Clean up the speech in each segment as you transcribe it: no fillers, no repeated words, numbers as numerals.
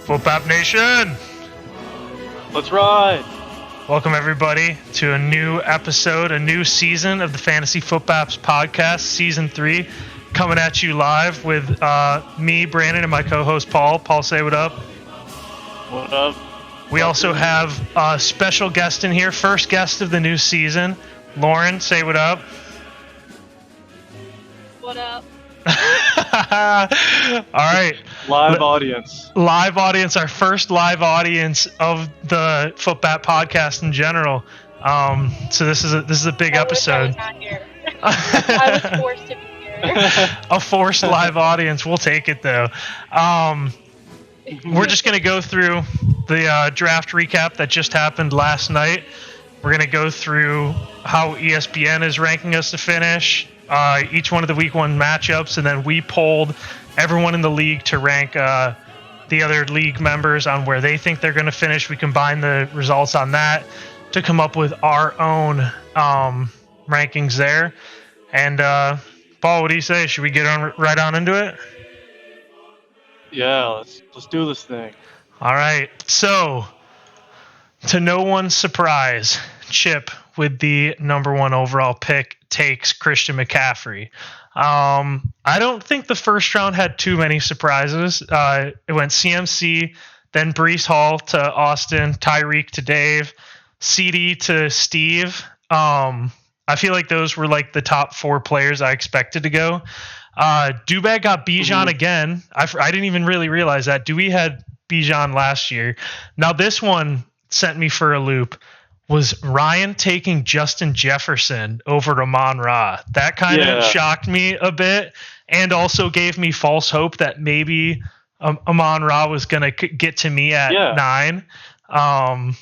Footbap Nation! Let's ride! Welcome everybody to a new episode, a new season of the Fantasy Footbaps podcast, season 3, coming at you live with me, Brandon, and my co-host Paul. Paul, say what up. What up? We also have a special guest in here, first guest of the new season. Lauren, say what up. What up? All right. Live audience, Our first live audience of the Footbat podcast in general. So this is a big episode. I was not here. I was forced to be here. A forced live audience. We'll take it though. We're just gonna go through the draft recap that just happened last night. We're gonna go through how ESPN is ranking us to finish. Each one of the week 1 matchups, and then we polled everyone in the league to rank the other league members on where they think they're going to finish. We combine the results on that to come up with our own rankings there. And Paul, what do you say? Should we get right on into it? Yeah, let's do this thing. All right. So, to no one's surprise, Chip with the number 1 overall pick takes Christian McCaffrey. I don't think the first round had too many surprises. It went CMC, then Breece Hall to Austin, Tyreek to Dave, CD to Steve. I feel like those were like the top 4 players I expected to go. Dubag got Bijan again. I didn't even really realize that. Dewey had Bijan last year. Now this one sent me for a loop. Was Ryan taking Justin Jefferson over Amon-Ra? That kind of shocked me a bit, and also gave me false hope that maybe Amon-Ra was going to get to me at 9. But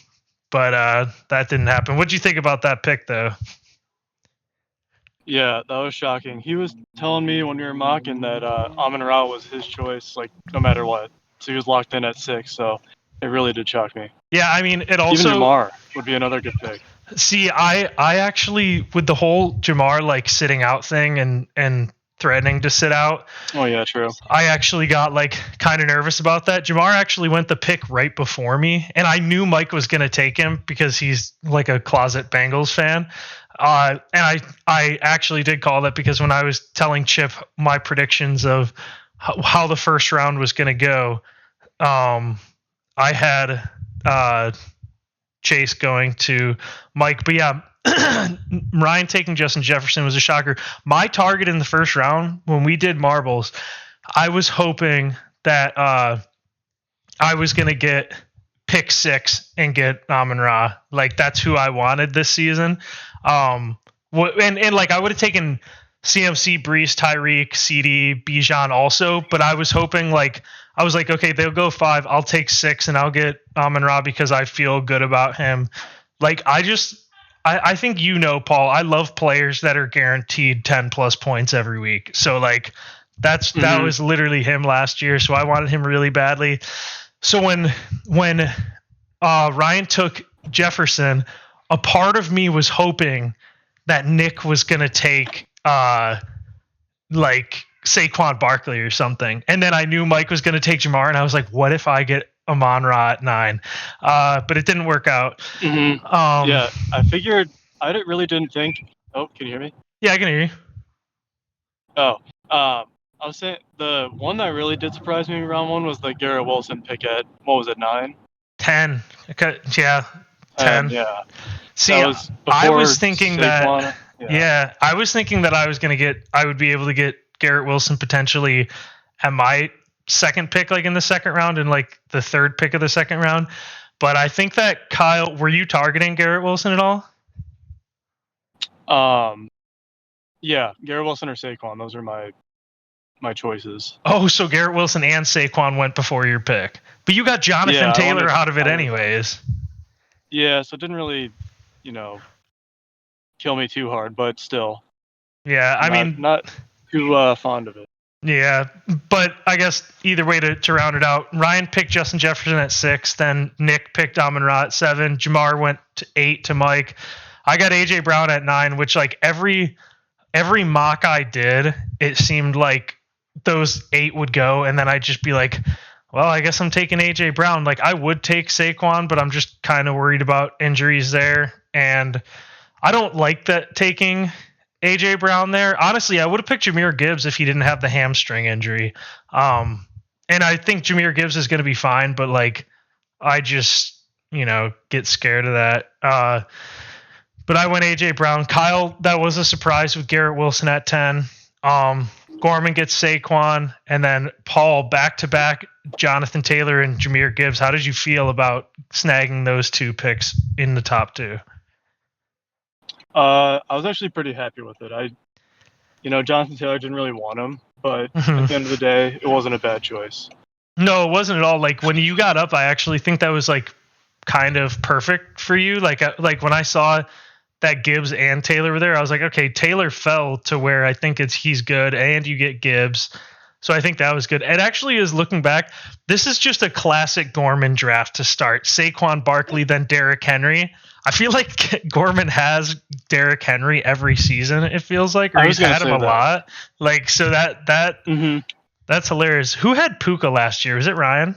that didn't happen. What did you think about that pick, though? Yeah, that was shocking. He was telling me when we were mocking that Amon-Ra was his choice, like no matter what. So he was locked in at 6. So it really did shock me. Yeah, I mean, it also... Even Jamar would be another good pick. See, I actually, with the whole Jamar, like, sitting out thing and threatening to sit out... Oh, yeah, true. I actually got, like, kind of nervous about that. Jamar actually went the pick right before me, and I knew Mike was going to take him because he's, like, a closet Bengals fan. And I actually did call that because when I was telling Chip my predictions of how the first round was going to go, I had Chase going to Mike. But yeah, Ryan taking Justin Jefferson was a shocker. My target in the first round, when we did marbles, I was hoping that I was going to get pick 6 and get Amon-Ra. Like, that's who I wanted this season. And like, I would have taken CMC, Breece, Tyreek, CD, Bijan also, but I was hoping, like, I was like, okay, they'll go 5. I'll take 6 and I'll get Amon-Ra because I feel good about him. Like, I think, Paul, I love players that are guaranteed 10 plus points every week. So like that was literally him last year. So I wanted him really badly. So when Ryan took Jefferson, a part of me was hoping that Nick was going to take like Saquon Barkley or something. And then I knew Mike was going to take Jamar, and I was like, what if I get Amon-Ra at 9? But it didn't work out. Mm-hmm. Yeah, I figured I really didn't think. Oh, can you hear me? Yeah, I can hear you. Oh, I was saying the one that really did surprise me in round 1 was the Garrett Wilson pick at, what was it, 9? 10. Okay, yeah, 10. Yeah. See, I was thinking that. Yeah, I was thinking that I would be able to get Garrett Wilson potentially at my second pick, like in the second round, and like the third pick of the second round. But I think that Kyle, were you targeting Garrett Wilson at all? Yeah, Garrett Wilson or Saquon. Those are my choices. Oh, so Garrett Wilson and Saquon went before your pick, but you got Jonathan Taylor out of it anyways. Yeah, so it didn't really, kill me too hard, but still. Yeah, I mean, not too fond of it. Yeah, but I guess either way to round it out, Ryan picked Justin Jefferson at 6, then Nick picked Amon-Ra at 7, Jamar went to 8 to Mike. I got AJ Brown at 9, which like every mock I did, it seemed like those 8 would go, and then I'd just be like, Well, I guess I'm taking AJ Brown. Like I would take Saquon, but I'm just kind of worried about injuries there, and I don't like that taking AJ Brown there. Honestly, I would have picked Jahmyr Gibbs if he didn't have the hamstring injury. And I think Jahmyr Gibbs is going to be fine, but like I just get scared of that. But I went AJ Brown. Kyle, that was a surprise with Garrett Wilson at 10. Gorman gets Saquon, and then Paul back to back Jonathan Taylor and Jahmyr Gibbs. How did you feel about snagging those two picks in the top two? I was actually pretty happy with it. Jonathan Taylor didn't really want him, but at the end of the day, it wasn't a bad choice. No, it wasn't at all. Like when you got up, I actually think that was like kind of perfect for you. Like when I saw that Gibbs and Taylor were there, I was like, okay, Taylor fell to where I think he's good, and you get Gibbs. So I think that was good. It actually is, looking back, this is just a classic Gorman draft to start. Saquon Barkley, then Derrick Henry. I feel like Gorman has Derrick Henry every season, it feels like, or he's had him a lot. Like, so that's hilarious. Who had Puka last year? Was it Ryan?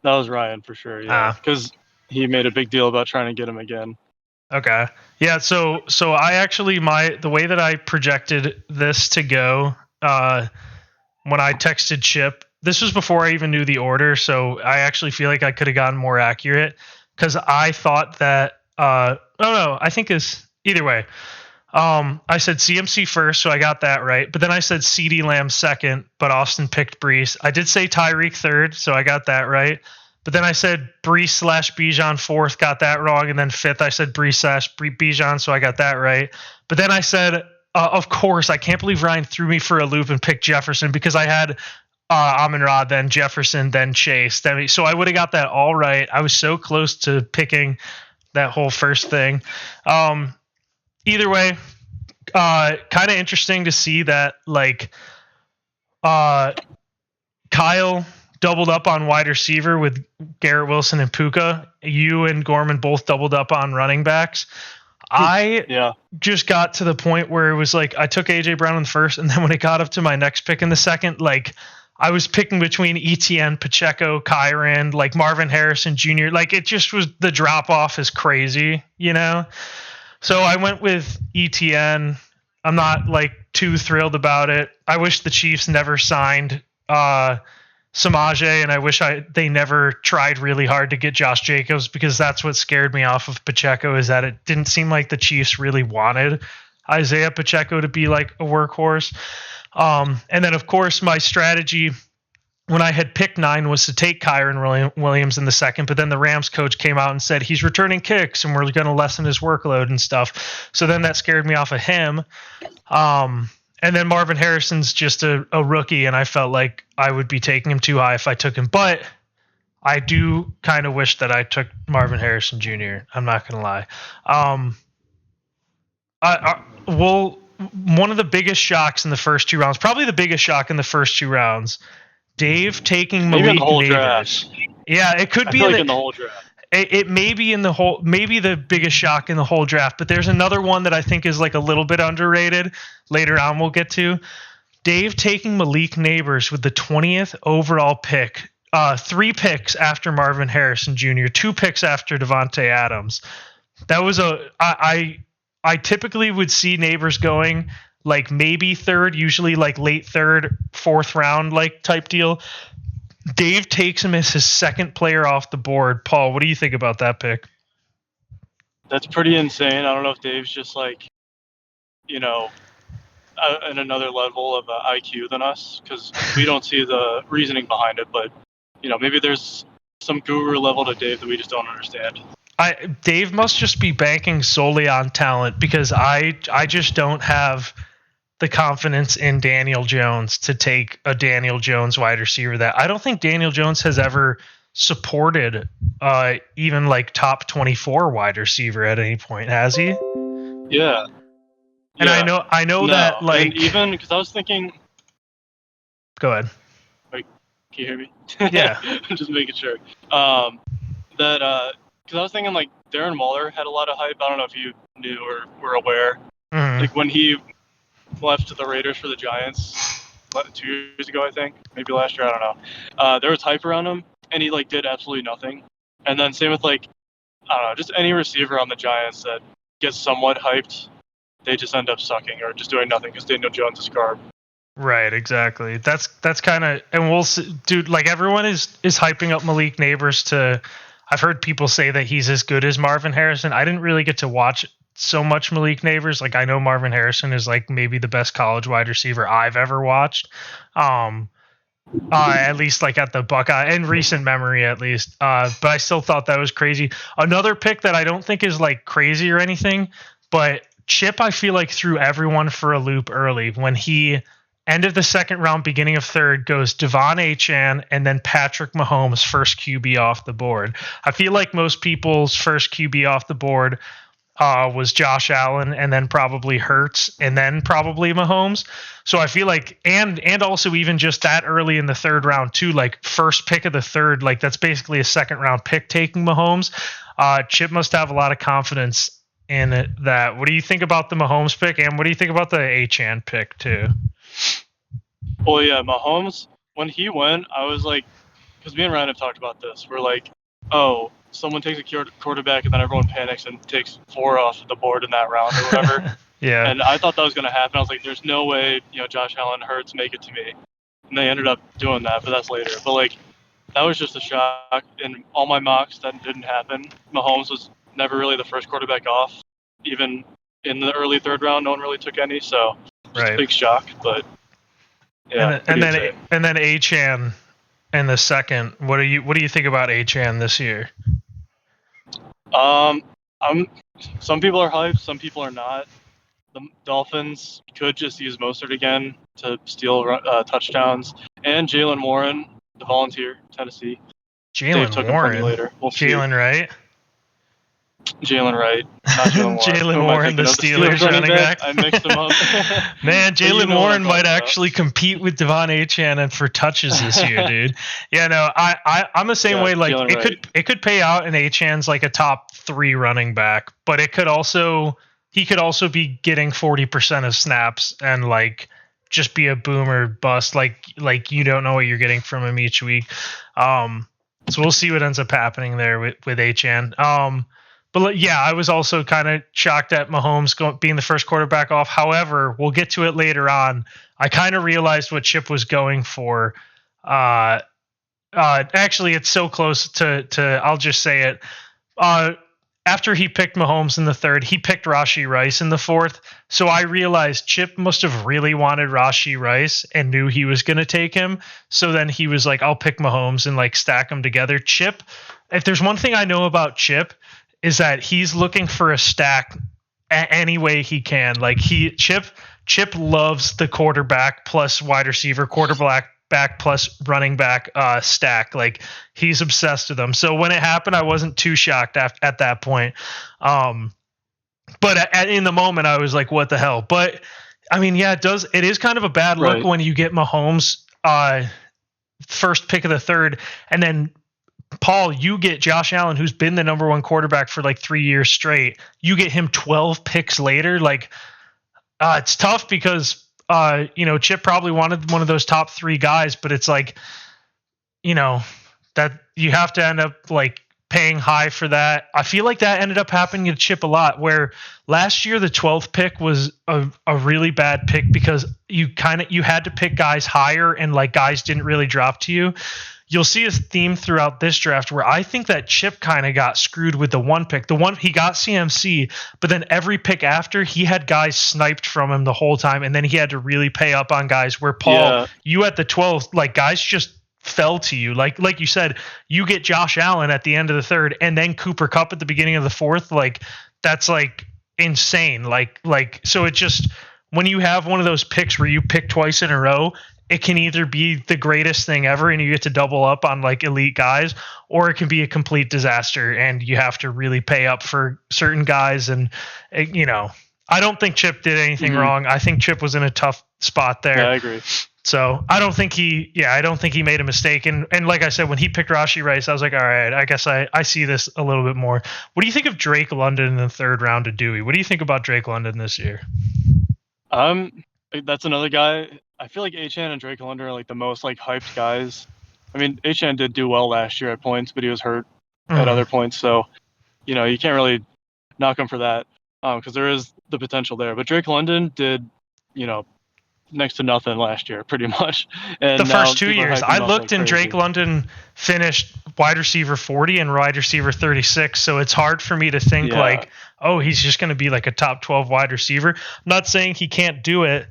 That was Ryan for sure, yeah. Because he made a big deal about trying to get him again. Okay. Yeah, so I actually the way that I projected this to go when I texted Chip, this was before I even knew the order, so I actually feel like I could have gotten more accurate because I thought that I think is either way. I said CMC first, so I got that right. But then I said CeeDee Lamb second, but Austin picked Brees. I did say Tyreek third, so I got that right. But then I said Brees / Bijan fourth, got that wrong. And then fifth, I said Brees / Bijan, so I got that right. But then I said, of course, I can't believe Ryan threw me for a loop and picked Jefferson because I had Amon-Ra, then Jefferson, then Chase. So I would have got that all right. I was so close to picking that whole first thing. Either way, kind of interesting to see that, like, Kyle doubled up on wide receiver with Garrett Wilson and Puka. You and Gorman both doubled up on running backs. I just got to the point where it was like I took AJ Brown in the first, and then when it got up to my next pick in the second, like I was picking between ETN, Pacheco, Kyron, like Marvin Harrison Jr. Like it just was, the drop off is crazy, So I went with ETN. I'm not like too thrilled about it. I wish the Chiefs never signed Samaje, and I wish they never tried really hard to get Josh Jacobs, because that's what scared me off of Pacheco, is that it didn't seem like the Chiefs really wanted Isaiah Pacheco to be like a workhorse. And then, of course, my strategy when I had picked 9 was to take Kyron Williams in the second, but then the Rams coach came out and said he's returning kicks and we're going to lessen his workload and stuff. So then that scared me off of him. And then Marvin Harrison's just a rookie, and I felt like I would be taking him too high if I took him. But I do kind of wish that I took Marvin Harrison Jr. I'm not going to lie. One of the biggest shocks in the first 2 rounds, probably the biggest shock in the first 2 rounds, Dave taking Malik Neighbors. Yeah, it could be in the whole draft. It may be maybe the biggest shock in the whole draft, but there's another one that I think is like a little bit underrated. Later on, we'll get to Dave taking Malik Neighbors with the 20th overall pick. 3 picks after Marvin Harrison Jr., 2 picks after Devontae Adams. That was I typically would see Neighbors going like maybe third, usually like late third, 4th round, like type deal. Dave takes him as his second player off the board. Paul, what do you think about that pick? That's pretty insane. I don't know if Dave's just like, in another level of IQ than us, because we don't see the reasoning behind it. But, maybe there's some guru level to Dave that we just don't understand. Dave must just be banking solely on talent, because I just don't have the confidence in Daniel Jones to take a Daniel Jones wide receiver. That I don't think Daniel Jones has ever supported even like top 24 wide receiver at any point, has he? Yeah. And I know that, like, and even because I was thinking. Go ahead. Wait, can you hear me? Yeah. I'm just making sure. Because I was thinking like Darren Waller had a lot of hype. I don't know if you knew or were aware. Mm-hmm. Like when he left the Raiders for the Giants, 2 years ago, I think, maybe last year, I don't know. There was hype around him, and he like did absolutely nothing. And then same with like, I don't know, just any receiver on the Giants that gets somewhat hyped, they just end up sucking or just doing nothing because Daniel Jones is garbage. Right, exactly. That's kind of, and we'll see, dude. Like everyone is hyping up Malik Neighbors to. I've heard people say that he's as good as Marvin Harrison. I didn't really get to watch so much Malik Neighbors. Like I know Marvin Harrison is like maybe the best college wide receiver I've ever watched. At least like at the Buckeye in recent memory, at least. But I still thought that was crazy. Another pick that I don't think is like crazy or anything, but Chip, I feel like threw everyone for a loop early when he. End of the second round, beginning of third, goes Devon Achane and then Patrick Mahomes, first QB off the board. I feel like most people's first QB off the board was Josh Allen and then probably Hurts and then probably Mahomes. So I feel like, and also even just that early in the third round too, like first pick of the third, like that's basically a second round pick taking Mahomes. Chip must have a lot of confidence in it. That. What do you think about the Mahomes pick, and what do you think about the Achane pick too? Well, yeah, Mahomes, when he went, I was like, because me and Ryan have talked about this. We're like, oh, someone takes a quarterback and then everyone panics and takes 4 off the board in that round or whatever. Yeah. And I thought that was going to happen. I was like, there's no way, Josh Allen, Hurts make it to me. And they ended up doing that, but that's later. But, like, that was just a shock. In all my mocks, that didn't happen. Mahomes was never really the first quarterback off. Even in the early third round, no one really took any. So, just a big shock, but... Yeah, and then Achane in the second. What do you think about Achane this year? Some people are hyped, some people are not. The Dolphins could just use Mostert again to steal touchdowns, and Jalen Warren, the volunteer, Tennessee. Jalen Warren. Later. We'll Jalen Wright. Jalen Wright, not Jalen Warren. Jalen Warren, the Steelers running back. I mixed them up. Man, Jalen Warren might actually compete with Devon Achane for touches this year, dude. Yeah, no, I'm the same way. Like it could pay out in Achane's like a top 3 running back, but he could also be getting 40% of snaps and like just be a boomer bust. Like you don't know what you're getting from him each week. So we'll see what ends up happening there with Achane. But yeah, I was also kind of shocked at Mahomes being the first quarterback off. However, we'll get to it later on. I kind of realized what Chip was going for. Actually, it's so close to I'll just say it. After he picked Mahomes in the third, he picked Rashee Rice in the fourth. So I realized Chip must have really wanted Rashee Rice and knew he was going to take him. So then he was like, I'll pick Mahomes and like stack them together. Chip, if there's one thing I know about Chip, is that he's looking for a stack any way he can. Like Chip loves the quarterback plus wide receiver, quarterback plus running back stack. Like he's obsessed with them. So when it happened, I wasn't too shocked at that point. But in the moment, I was like, what the hell? But I mean, yeah, it is kind of a bad look when you get Mahomes first pick of the third, and then Paul, you get Josh Allen, who's been the number 1 quarterback for like 3 years straight. You get him 12 picks later. Like, it's tough because, Chip probably wanted one of those top 3 guys, but it's like, that you have to end up like paying high for that. I feel like that ended up happening to Chip a lot, where last year the 12th pick was a really bad pick because you had to pick guys higher and like guys didn't really drop to you. You'll see a theme throughout this draft where I think that Chip kind of got screwed with the 1 pick. The one he got CMC, but then every pick after he had guys sniped from him the whole time, and then he had to really pay up on guys. Where Paul, you at the 12th, like guys just fell to you. Like you said, you get Josh Allen at the end of the third, and then Cooper Kupp at the beginning of the fourth. Like that's like insane. Like so it just when you have one of those picks where you pick twice in a row, it can either be the greatest thing ever and you get to double up on like elite guys, or it can be a complete disaster and you have to really pay up for certain guys. And, I don't think Chip did anything wrong. I think Chip was in a tough spot there. Yeah, I agree. So I don't think he made a mistake. And like I said, when he picked Rashee Rice, I was like, all right, I guess I see this a little bit more. What do you think of Drake London in the third round of Dewey? What do you think about Drake London this year? That's another guy. I feel like Achan and Drake London are like the most like hyped guys. I mean, Achan did do well last year at points, but he was hurt at other points. So, you can't really knock him for that because there is the potential there. But Drake London did, next to nothing last year, pretty much. And the now first 2 people are years, hyping I him up looked like and crazy. Drake London finished wide receiver 40 and wide receiver 36. So it's hard for me to think like, oh, he's just going to be like a top 12 wide receiver. I'm not saying he can't do it.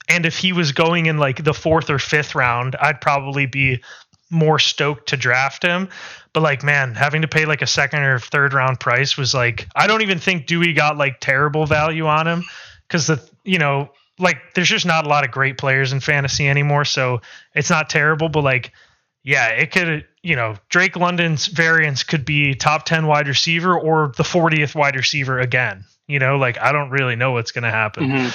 And if he was going in like the 4th or 5th round, I'd probably be more stoked to draft him. But like, man, having to pay like a 2nd or 3rd round price was like, I don't even think Dewey got like terrible value on him because like there's just not a lot of great players in fantasy anymore. So it's not terrible, but like, yeah, it could, Drake London's variance could be top 10 wide receiver or the 40th wide receiver again. Like I don't really know what's going to happen.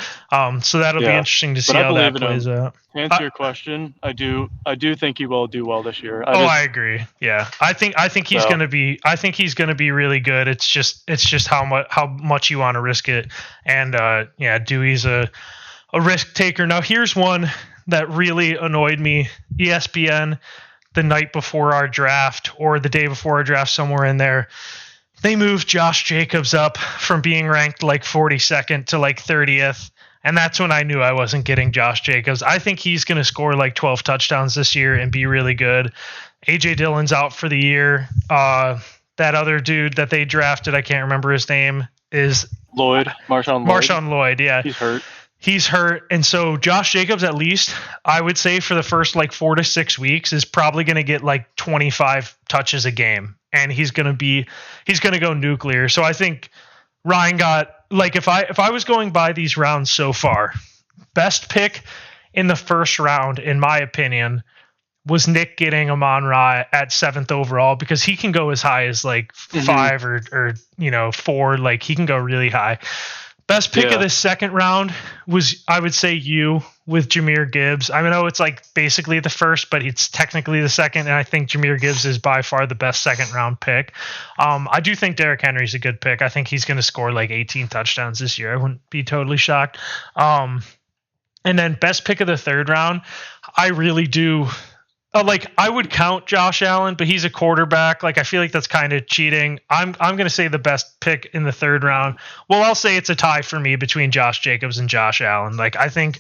So that'll be interesting to see how that plays out. To answer your question, I do think he will do well this year. I agree. Yeah, I think he's going to be. I think he's going to be really good. It's just how much you want to risk it. And Dewey's a risk taker. Now here's one that really annoyed me. ESPN the night before our draft or the day before our draft, somewhere in there, they moved Josh Jacobs up from being ranked like 42nd to like 30th. And that's when I knew I wasn't getting Josh Jacobs. I think he's going to score like 12 touchdowns this year and be really good. AJ Dillon's out for the year. That other dude that they drafted, I can't remember his name, is Marshawn Lloyd. Yeah. He's hurt. And so Josh Jacobs, at least, I would say for the first like 4 to 6 weeks, is probably going to get like 25 touches a game. And he's going to go nuclear. So I think Ryan got, like, if I was going by these rounds so far, best pick in the first round, in my opinion, was Nick getting Amon-Ra at 7th overall, because he can go as high as like 5 or 4. Like he can go really high. Best pick of the second round was, I would say, you with Jahmyr Gibbs. I know it's like basically the first, but it's technically the second. And I think Jahmyr Gibbs is by far the best second round pick. I do think Derrick Henry's a good pick. I think he's going to score like 18 touchdowns this year. I wouldn't be totally shocked. And then best pick of the third round, I really do. Like I would count Josh Allen, but he's a quarterback. Like I feel like that's kind of cheating. I'm going to say the best pick in the third round. Well, I'll say it's a tie for me between Josh Jacobs and Josh Allen. Like I think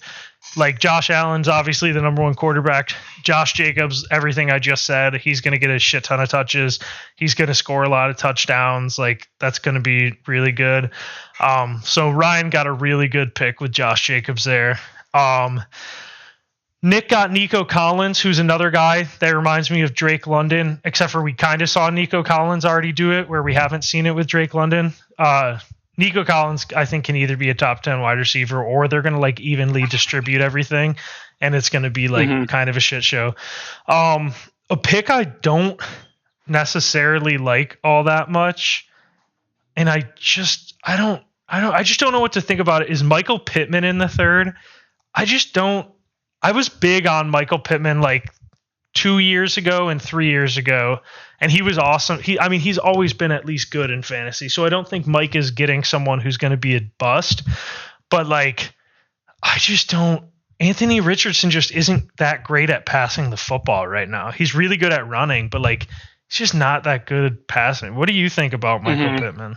like Josh Allen's obviously the number one quarterback. Josh Jacobs, everything I just said, he's going to get a shit ton of touches. He's going to score a lot of touchdowns. Like that's going to be really good. So Ryan got a really good pick with Josh Jacobs there. Nick got Nico Collins, who's another guy that reminds me of Drake London, except for we kind of saw Nico Collins already do it, where we haven't seen it with Drake London. Nico Collins, I think, can either be a top 10 wide receiver, or they're going to like evenly distribute everything, and it's going to be like kind of a shit show. A pick I don't necessarily like all that much, and I just don't know what to think about it, is Michael Pittman in the third. I was big on Michael Pittman like 2 years ago and 3 years ago, and he was awesome. He's always been at least good in fantasy, so I don't think Mike is getting someone who's going to be a bust. But like, I just don't. Anthony Richardson just isn't that great at passing the football right now. He's really good at running, but like, he's just not that good at passing. What do you think about Michael Pittman?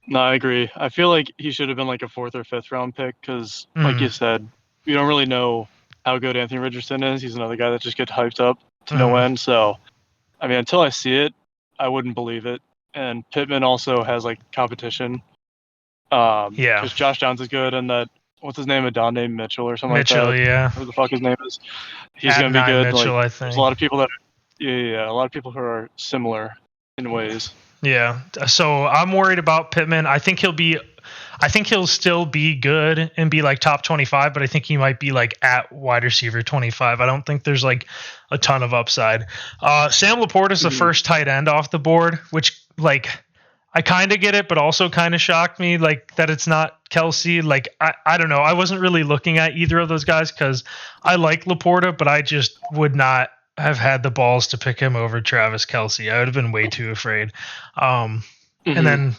No, I agree. I feel like he should have been like a 4th or 5th round pick because, like you said, we don't really know how good Anthony Richardson is. He's another guy that just gets hyped up to no end. So, I mean, until I see it, I wouldn't believe it. And Pittman also has like competition. Because Josh Downs is good, and that, what's his name, Adonai Mitchell or something like that. Yeah. Who the fuck his name is? He's going to be good. Mitchell, like, I think. There's a lot of people that, a lot of people who are similar in ways. Yeah. So I'm worried about Pittman. I think he'll still be good and be like top 25, but I think he might be like at wide receiver 25. I don't think there's like a ton of upside. Sam Laporta is the first tight end off the board, which like I kind of get it, but also kind of shocked me like that it's not Kelsey. Like I don't know. I wasn't really looking at either of those guys because I like Laporta, but I just would not have had the balls to pick him over Travis Kelsey. I would have been way too afraid. And then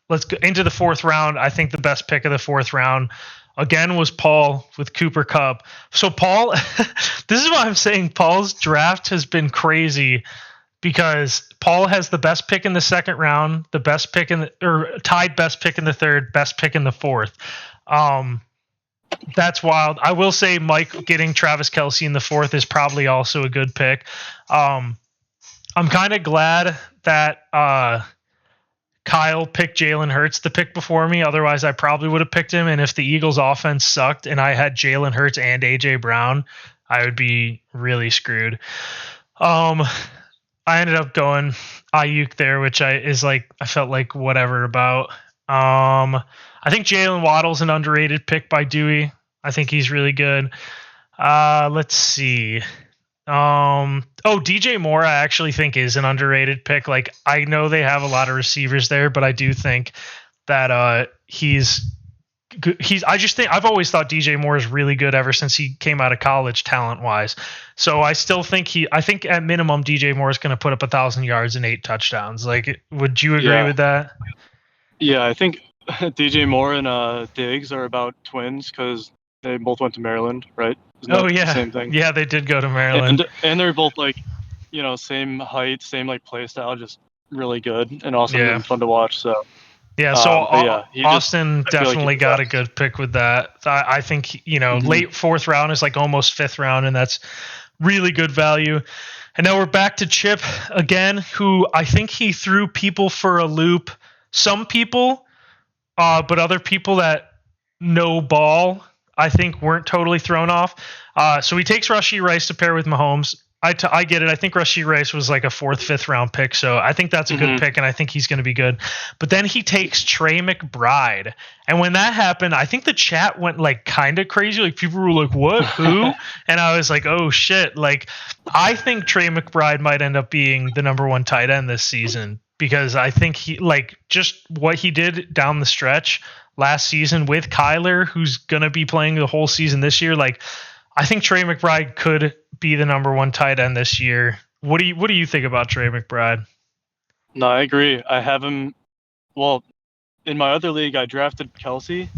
let's go into the fourth round. I think the best pick of the fourth round, again was Paul with Cooper Kupp. So Paul, this is why I'm saying Paul's draft has been crazy, because Paul has the best pick in the second round, the best pick or tied best pick in the third, best pick in the fourth. That's wild. I will say Mike getting Travis Kelce in the fourth is probably also a good pick. I'm kind of glad that Kyle picked Jalen Hurts the pick before me. Otherwise, I probably would have picked him. And if the Eagles' offense sucked and I had Jalen Hurts and A.J. Brown, I would be really screwed. I ended up going Ayuk there, which I felt like whatever about. I think Jalen Waddle's an underrated pick by Dewey. I think he's really good. Let's see. DJ Moore I actually think is an underrated pick. Like, I know they have a lot of receivers there, but I do think that I've always thought DJ Moore is really good ever since he came out of college, talent wise. So I still think I think at minimum DJ Moore is going to put up 1,000 yards and 8 touchdowns. Like, would you agree with that? Yeah, I think DJ Moore and Diggs are about twins because they both went to Maryland, right? Same thing. Yeah, they did go to Maryland, and they're both like, same height, same like play style, just really good and awesome and fun to watch. So. Yeah, so Austin definitely got a good pick with that. I think, late fourth round is like almost fifth round, and that's really good value. And now we're back to Chip again, who I think he threw people for a loop. Some people, but other people that know ball, I think weren't totally thrown off. So he takes Rashee Rice to pair with Mahomes. I get it. I think Rashee Rice was like a 4th, 5th round pick. So I think that's a good pick, and I think he's going to be good. But then he takes Trey McBride. And when that happened, I think the chat went like kind of crazy. Like, people were like, what? Who? And I was like, oh shit. Like, I think Trey McBride might end up being the number 1 tight end this season, because I think he, like, just what he did down the stretch last season with Kyler, who's going to be playing the whole season this year. Like, I think Trey McBride could be the number 1 tight end this year. What do you think about Trey McBride? No, I agree. I have him. Well, in my other league, I drafted Kelce,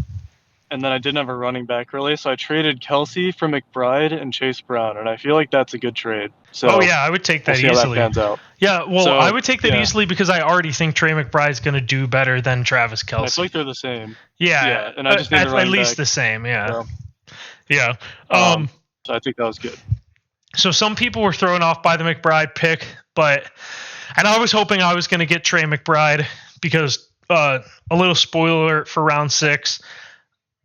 and then I didn't have a running back really, so I traded Kelce for McBride and Chase Brown, and I feel like that's a good trade. So I would take that easily. How that pans out. Yeah, well, I would take that easily because I already think Trey McBride's going to do better than Travis Kelce. I feel like they're the same. Yeah, and I just need at least the same. Yeah, so. Yeah. So I think that was good. So some people were thrown off by the McBride pick, and I was hoping I was going to get Trey McBride because a little spoiler for round 6,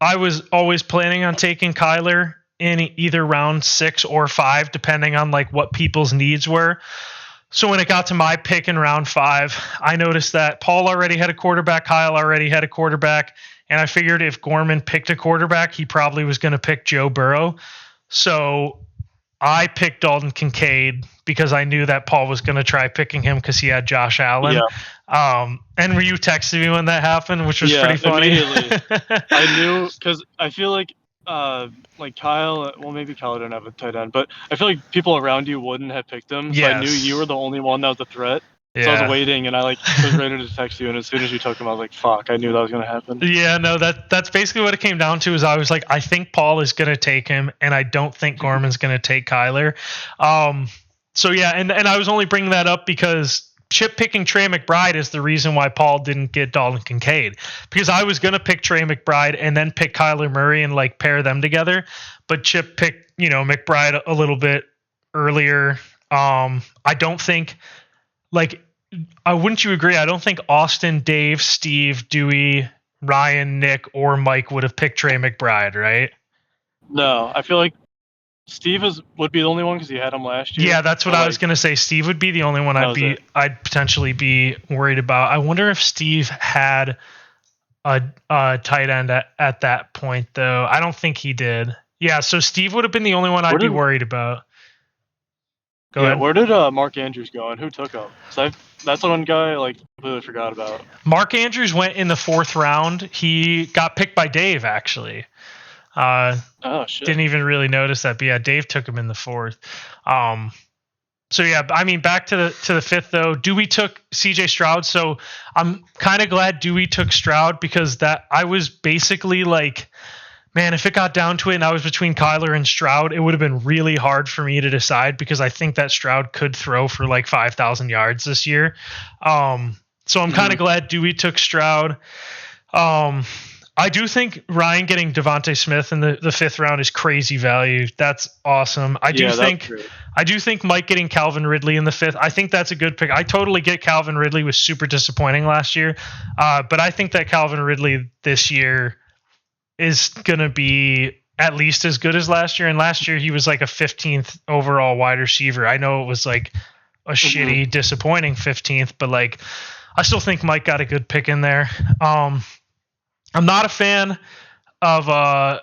I was always planning on taking Kyler in either round 6 or 5, depending on like what people's needs were. So when it got to my pick in round 5, I noticed that Paul already had a quarterback, Kyle already had a quarterback, and I figured if Gorman picked a quarterback, he probably was going to pick Joe Burrow. So I picked Dalton Kincaid because I knew that Paul was going to try picking him because he had Josh Allen. Yeah. And you texted me when that happened, which was pretty funny. Immediately. I knew, because I feel like Kyle, well, maybe Kyle didn't have a tight end, but I feel like people around you wouldn't have picked him. So I knew you were the only one that was a threat. Yeah. So I was waiting, and I was ready to text you, and as soon as you took him, I was like, "Fuck!" I knew that was gonna happen. Yeah, no, that's basically what it came down to. Is I was like, I think Paul is gonna take him, and I don't think Gorman's gonna take Kyler. So yeah, and I was only bringing that up because Chip picking Trey McBride is the reason why Paul didn't get Dalton Kincaid, because I was gonna pick Trey McBride and then pick Kyler Murray and like pair them together, but Chip picked McBride a little bit earlier. I don't think. Wouldn't you agree? I don't think Austin, Dave, Steve, Dewey, Ryan, Nick, or Mike would have picked Trey McBride, right? No, I feel like Steve would be the only one because he had him last year. Yeah, that's what I was gonna say. Steve would be the only one I'd potentially be worried about. I wonder if Steve had a tight end at that point, though. I don't think he did. Yeah, so Steve would have been the only one I'd be worried about. Go ahead. Where did Mark Andrews go, and who took him? So that's the one guy I completely forgot about. Mark Andrews went in the 4th round. He got picked by Dave, actually. Oh shit! Didn't even really notice that, but yeah, Dave took him in the 4th. So yeah, I mean, back to the 5th though. Dewey took C.J. Stroud, so I'm kind of glad Dewey took Stroud because that I was basically like Man, if it got down to it and I was between Kyler and Stroud, it would have been really hard for me to decide because I think that Stroud could throw for like 5,000 yards this year. So I'm kind of glad Dewey took Stroud. I do think Ryan getting Devontae Smith in the fifth round is crazy value. That's awesome. I do think Mike getting Calvin Ridley in the fifth. I think that's a good pick. I totally get Calvin Ridley was super disappointing last year, but I think that Calvin Ridley this year is gonna be at least as good as last year. And last year he was like a 15th overall wide receiver. I know it was like a shitty, disappointing 15th, but like I still think Mike got a good pick in there. I'm not a fan of I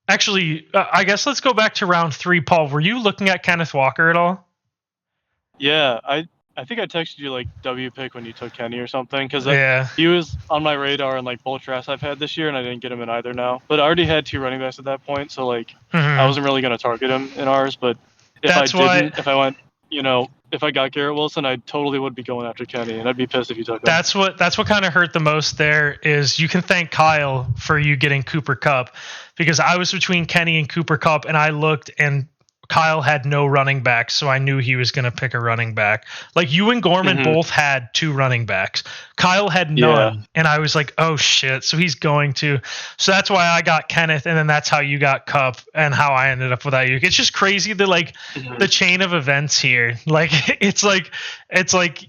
guess let's go back to round 3. Paul, were you looking at Kenneth Walker at all? Yeah, I think I texted you like W pick when you took Kenny or something because Yeah. he was on my radar in like both drafts I've had this year, and I didn't get him in either now. But I already had 2 running backs at that point, so like I wasn't really going to target him in ours. But if if I got Garrett Wilson, I totally would be going after Kenny, and I'd be pissed if you took him. That's what kind of hurt the most there is you can thank Kyle for you getting Cooper Kupp because I was between Kenny and Cooper Kupp, and I looked and Kyle had no running backs, so I knew he was going to pick a running back. Like you and Gorman both had 2 running backs. Kyle had none, and I was like, oh shit, so he's going to. So that's why I got Kenneth, and then that's how you got Kupp, and how I ended up with Ayuk. It's just crazy the the chain of events here. Like it's like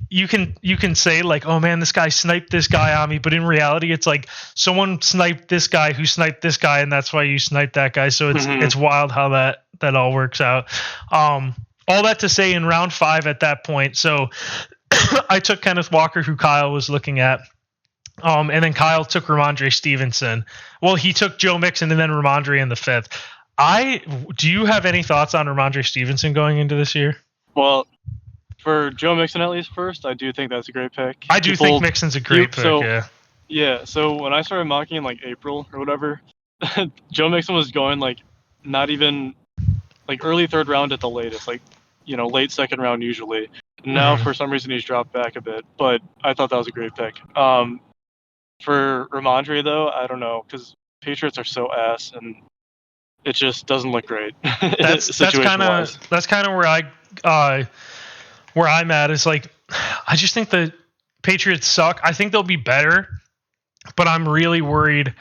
you can say like, oh man, this guy sniped this guy on me, but in reality, it's like someone sniped this guy who sniped this guy, and that's why you sniped that guy. So it's wild how that all works out. All that to say, in round 5 at that point, so I took Kenneth Walker, who Kyle was looking at, and then Kyle took Ramondre Stevenson. Well, he took Joe Mixon and then Ramondre in the 5th. Do you have any thoughts on Ramondre Stevenson going into this year? Well, for Joe Mixon at least first, I do think that's a great pick. I do think Mixon's a great pick. Yeah. So when I started mocking in like April or whatever, Joe Mixon was going like not even like early 3rd round at the latest, like late 2nd round usually. Now for some reason he's dropped back a bit, but I thought that was a great pick. For Ramondre though, I don't know because Patriots are so ass and it just doesn't look great. That's kind of where I'm at is like I just think the Patriots suck. I think they'll be better, but I'm really worried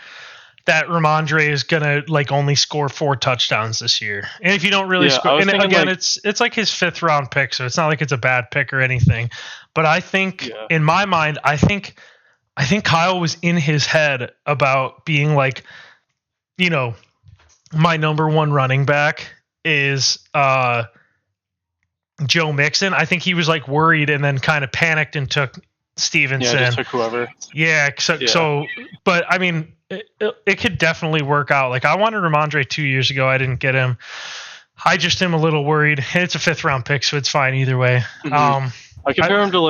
that Ramondre is gonna like only score 4 touchdowns this year. And if you don't really score, and again, it's like his 5th round pick, so it's not like it's a bad pick or anything. But I think in my mind, I think Kyle was in his head about being like, my number 1 running back is Joe Mixon. I think he was like worried and then kind of panicked and took Stevenson. Yeah, just took whoever. Yeah. So, but I mean, it could definitely work out. Like I wanted Ramondre 2 years ago. I didn't get him. I just am a little worried. It's a 5th round pick, so it's fine either way. I compare him to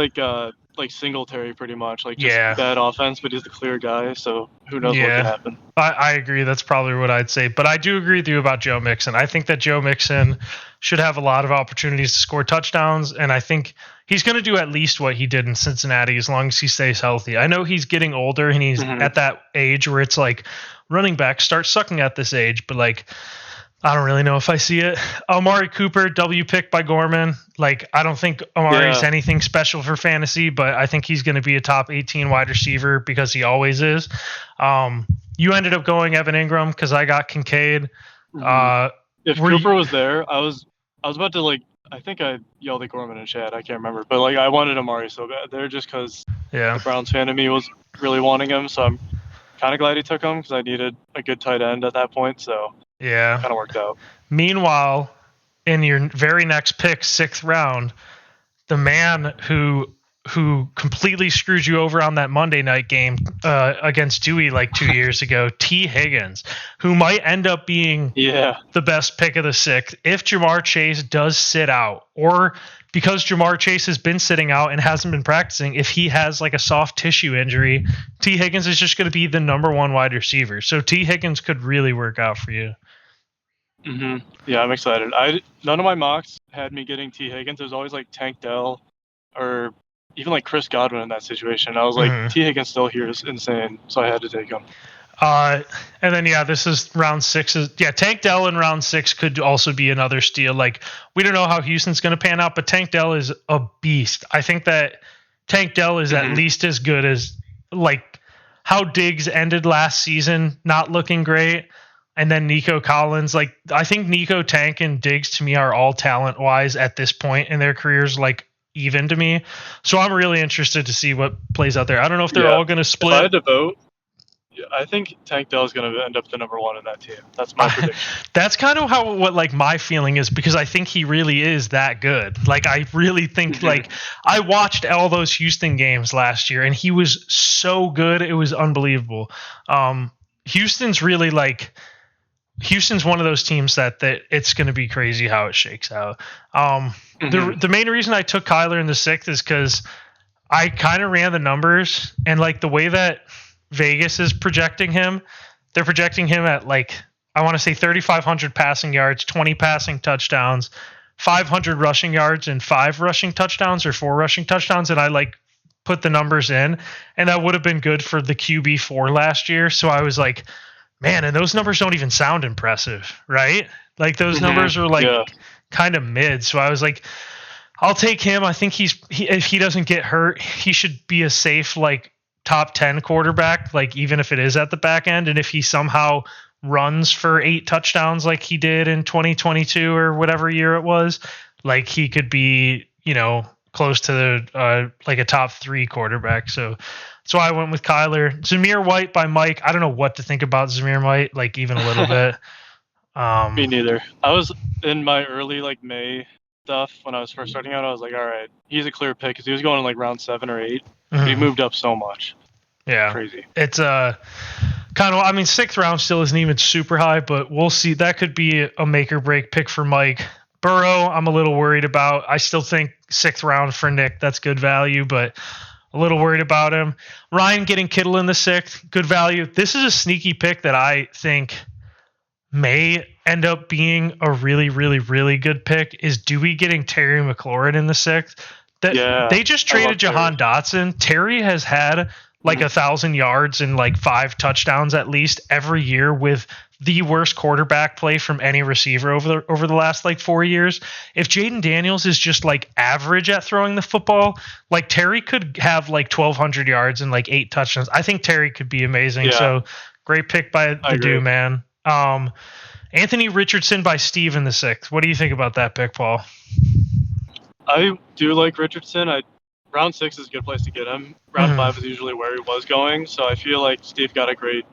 like Singletary pretty much. Like just bad offense, but he's the clear guy. So who knows what could happen. I agree. That's probably what I'd say. But I do agree with you about Joe Mixon. I think that Joe Mixon should have a lot of opportunities to score touchdowns, and I think he's going to do at least what he did in Cincinnati as long as he stays healthy. I know he's getting older and he's at that age where it's like running backs start sucking at this age, but like I don't really know if I see it. Amari Cooper, W pick by Gorman. Like I don't think Amari's anything special for fantasy, but I think he's going to be a top 18 wide receiver because he always is. You ended up going Evan Ingram because I got Kincaid. If Cooper was there, I was about to like. I think I yelled at Gorman in chat. I can't remember, but like I wanted Amari so bad there just because the Browns fan of me was really wanting him. So I'm kind of glad he took him because I needed a good tight end at that point. So kind of worked out. Meanwhile, in your very next pick, 6th round, the man who completely screwed you over on that Monday night game against Dewey like 2 years ago, T. Higgins, who might end up being the best pick of the 6th if Jamar Chase does sit out, or because Jamar Chase has been sitting out and hasn't been practicing, if he has like a soft tissue injury, T. Higgins is just going to be the number 1 wide receiver. So T. Higgins could really work out for you. Yeah, I'm excited. None of my mocks had me getting T. Higgins. It was always like Tank Dell or even like Chris Godwin in that situation. I was like, T. Higgins still here is insane, so I had to take him. And then this is round 6. Tank Dell in round 6 could also be another steal. Like, we don't know how Houston's going to pan out, but Tank Dell is a beast. I think that Tank Dell is at least as good as like how Diggs ended last season, not looking great. And then Nico Collins, like, I think Nico, Tank, and Diggs to me are all talent wise at this point in their careers, like, even to me. So I'm really interested to see what plays out there. I don't know if they're all going to split. If I had to vote, I think Tank Dell is going to end up the number 1 in that team. That's my prediction. That's kind of what like my feeling is, because I think he really is that good. Like, I really think like I watched all those Houston games last year and he was so good. It was unbelievable. Houston's really like Houston's one of those teams that it's going to be crazy how it shakes out. The main reason I took Kyler in the 6th is because I kind of ran the numbers, and like the way that Vegas is projecting him, they're projecting him at like, I want to say 3,500 passing yards, 20 passing touchdowns, 500 rushing yards, and 5 rushing touchdowns or 4 rushing touchdowns. And I like put the numbers in, and that would have been good for the QB4 last year. So I was like, man, and those numbers don't even sound impressive, right? Like, those numbers are like kind of mid. So I was like, I'll take him. I think if he doesn't get hurt, he should be a safe like top 10 quarterback, like even if it is at the back end. And if he somehow runs for 8 touchdowns like he did in 2022 or whatever year it was, like he could be, close to like a top 3 quarterback. So I went with Kyler. Zamir White by Mike. I don't know what to think about Zamir White, like even a little bit. Me neither. I was in my early like May stuff when I was first starting out. I was like, all right, he's a clear pick because he was going in like round 7 or 8. He moved up so much. Yeah. Crazy. It's kind of, I mean, 6th round still isn't even super high, but we'll see. That could be a make or break pick for Mike. Burrow, I'm a little worried about. I still think 6th round for Nick, that's good value, but a little worried about him. Ryan getting Kittle in the 6th, good value. This is a sneaky pick that I think may end up being a really, really, really good pick, is Dewey getting Terry McLaurin in the 6th. They just traded Jahan Dotson. Terry has had like 1,000 yards and like 5 touchdowns at least every year, with the worst quarterback play from any receiver over the last like 4 years. If Jaden Daniels is just like average at throwing the football, like Terry could have like 1,200 yards and like 8 touchdowns. I think Terry could be amazing. Yeah. So great pick by the dude, man. Anthony Richardson by Steve in the 6th. What do you think about that pick, Paul? I do like Richardson. Round 6 is a good place to get him. Round 5 is usually where he was going, so I feel like Steve got a great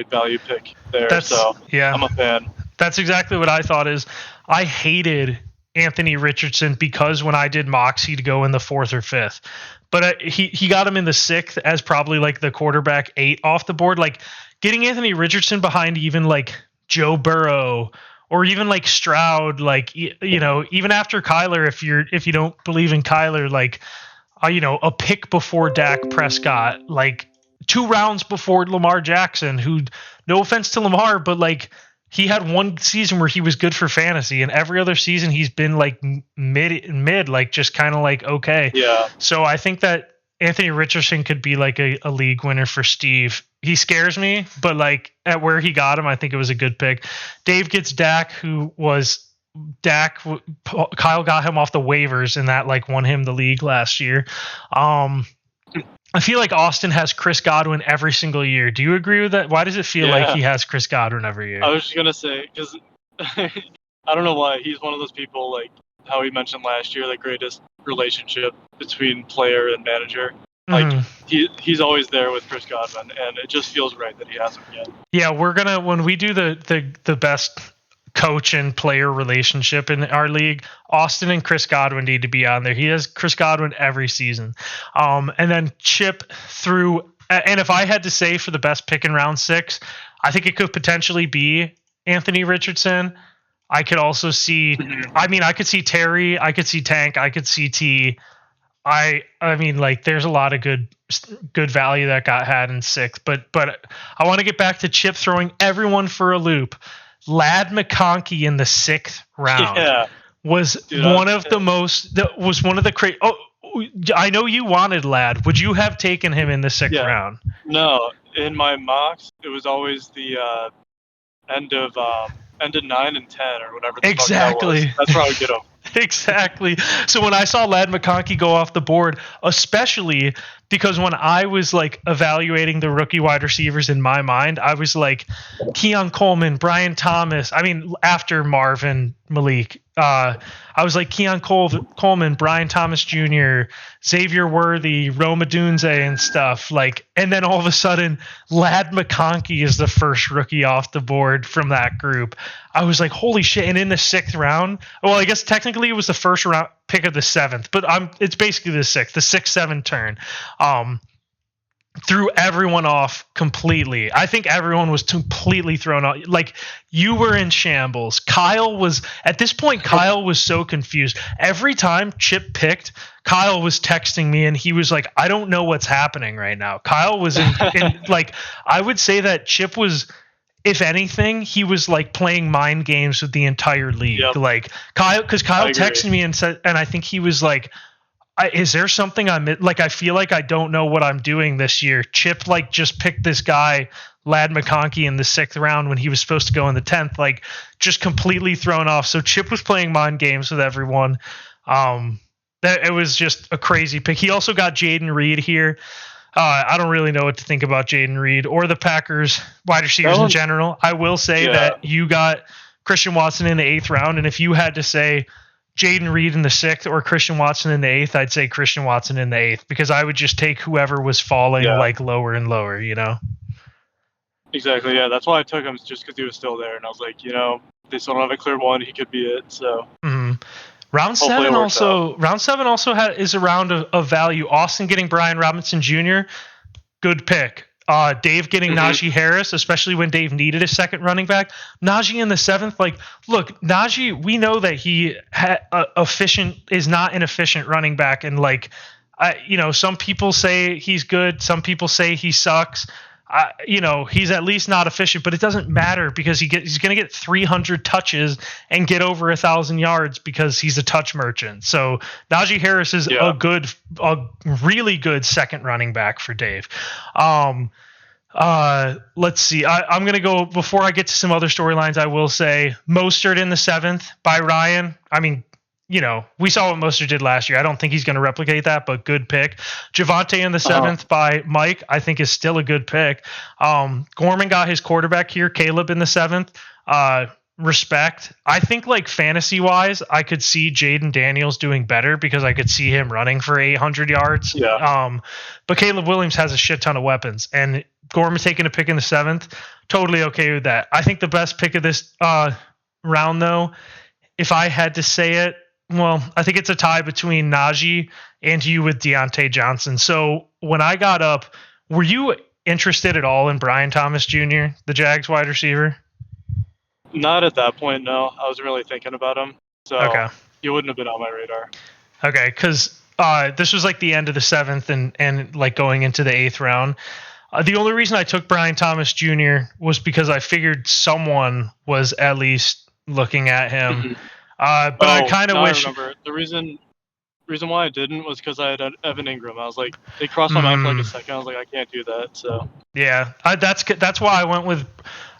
value pick there. I'm a fan. That's exactly what I thought. Is I hated Anthony Richardson because when I did mocks, he'd go in the 4th or 5th, but he got him in the 6th as probably like the quarterback 8 off the board. Like, getting Anthony Richardson behind even like Joe Burrow or even like Stroud, like, even after Kyler, if you don't believe in Kyler, like, a pick before Dak Prescott, like 2 rounds before Lamar Jackson, who, no offense to Lamar, but like he had one season where he was good for fantasy, and every other season he's been like mid, like just kind of like okay. Yeah. So I think that Anthony Richardson could be like a league winner for Steve. He scares me, but like at where he got him, I think it was a good pick. Dave gets Dak, Kyle got him off the waivers, and that like won him the league last year. I feel like Austin has Chris Godwin every single year. Do you agree with that? Why does it feel like he has Chris Godwin every year? I was just going to say, because I don't know why. He's one of those people, like how he mentioned last year, the greatest relationship between player and manager. Like, he's always there with Chris Godwin, and it just feels right that he has him again. Yeah, we're going to, when we do the best coach and player relationship in our league, Austin and Chris Godwin need to be on there. He has Chris Godwin every season. And then Chip through, and if I had to say for the best pick in round 6, I think it could potentially be Anthony Richardson. I could also see, I could see Terry, I could see Tank, I could see T. I mean, like, there's a lot of good value that got had in 6th, but I want to get back to Chip throwing everyone for a loop. Lad McConkey in the 6th round was one of the great. Oh, I know you wanted Lad. Would you have taken him in the 6th round? No, in my mocks, it was always the end of 9 and 10 or whatever the fuck that was. Exactly. That's where I would get them. Exactly. So when I saw Lad McConkey go off the board, especially because when I was like evaluating the rookie wide receivers in my mind, I was like Keon Coleman, Brian Thomas. I mean, after Marvin Malik, I was like Keon Coleman, Brian Thomas Jr., Xavier Worthy, Roma Dunze and stuff. Like, and then all of a sudden, Lad McConkey is the first rookie off the board from that group. I was like, holy shit. And in the 6th round, well, I guess technically it was the first round pick of the 7th, but it's basically the 6-7 turn. Threw everyone off completely. I think everyone was completely thrown off. Like, you were in shambles. At this point, Kyle was so confused. Every time Chip picked, Kyle was texting me and he was like, I don't know what's happening right now. Kyle was in like, I would say that Chip was, if anything, he was like playing mind games with the entire league. Yep. Like Kyle texted me and said, and I think he was like, is there something I feel like I don't know what I'm doing this year. Chip like just picked this guy, Lad McConkey, in the 6th round when he was supposed to go in the 10th, like just completely thrown off. So Chip was playing mind games with everyone. It was just a crazy pick. He also got Jaden Reed here. I don't really know what to think about Jaden Reed or the Packers wide receivers in general. I will say that you got Christian Watson in the 8th round, and if you had to say Jaden Reed in the 6th or Christian Watson in the 8th, I'd say Christian Watson in the 8th because I would just take whoever was falling like lower and lower, you know? Exactly, yeah. That's why I took him, just because he was still there. And I was like, they still don't have a clear one. He could be it. So Round 7 also is a round of value. Austin getting Brian Robinson Jr., good pick. Dave getting Najee Harris, especially when Dave needed a second running back. Najee in the 7th, like, look, Najee, we know that he is not an efficient running back, and like, some people say he's good, some people say he sucks. He's at least not efficient, but it doesn't matter because he's going to get 300 touches and get over 1,000 yards because he's a touch merchant. So Najee Harris is a really good second running back for Dave. Let's see. I'm going to go, before I get to some other storylines, I will say Mostert in the 7th by Ryan. I mean, we saw what Mostert did last year. I don't think he's going to replicate that, but good pick. Javonte in the 7th by Mike, I think is still a good pick. Gorman got his quarterback here. Caleb in the 7th. Respect. I think like fantasy wise, I could see Jaden Daniels doing better because I could see him running for 800 yards. Yeah. But Caleb Williams has a shit ton of weapons, and Gorman taking a pick in the 7th, totally okay with that. I think the best pick of this round, though, if I had to say it, well, I think it's a tie between Najee and you with Deontay Johnson. So when I got up, were you interested at all in Brian Thomas Jr., the Jags wide receiver? Not at that point, no. I wasn't really thinking about him. So he wouldn't have been on my radar. Okay, because this was like the end of the 7th and like going into the 8th round. The only reason I took Brian Thomas Jr. was because I figured someone was at least looking at him. But I kind of wish. I remember. The reason why I didn't was because I had Evan Ingram. I was like, they crossed my mind for like a second. I was like, I can't do that. So yeah, that's why I went with.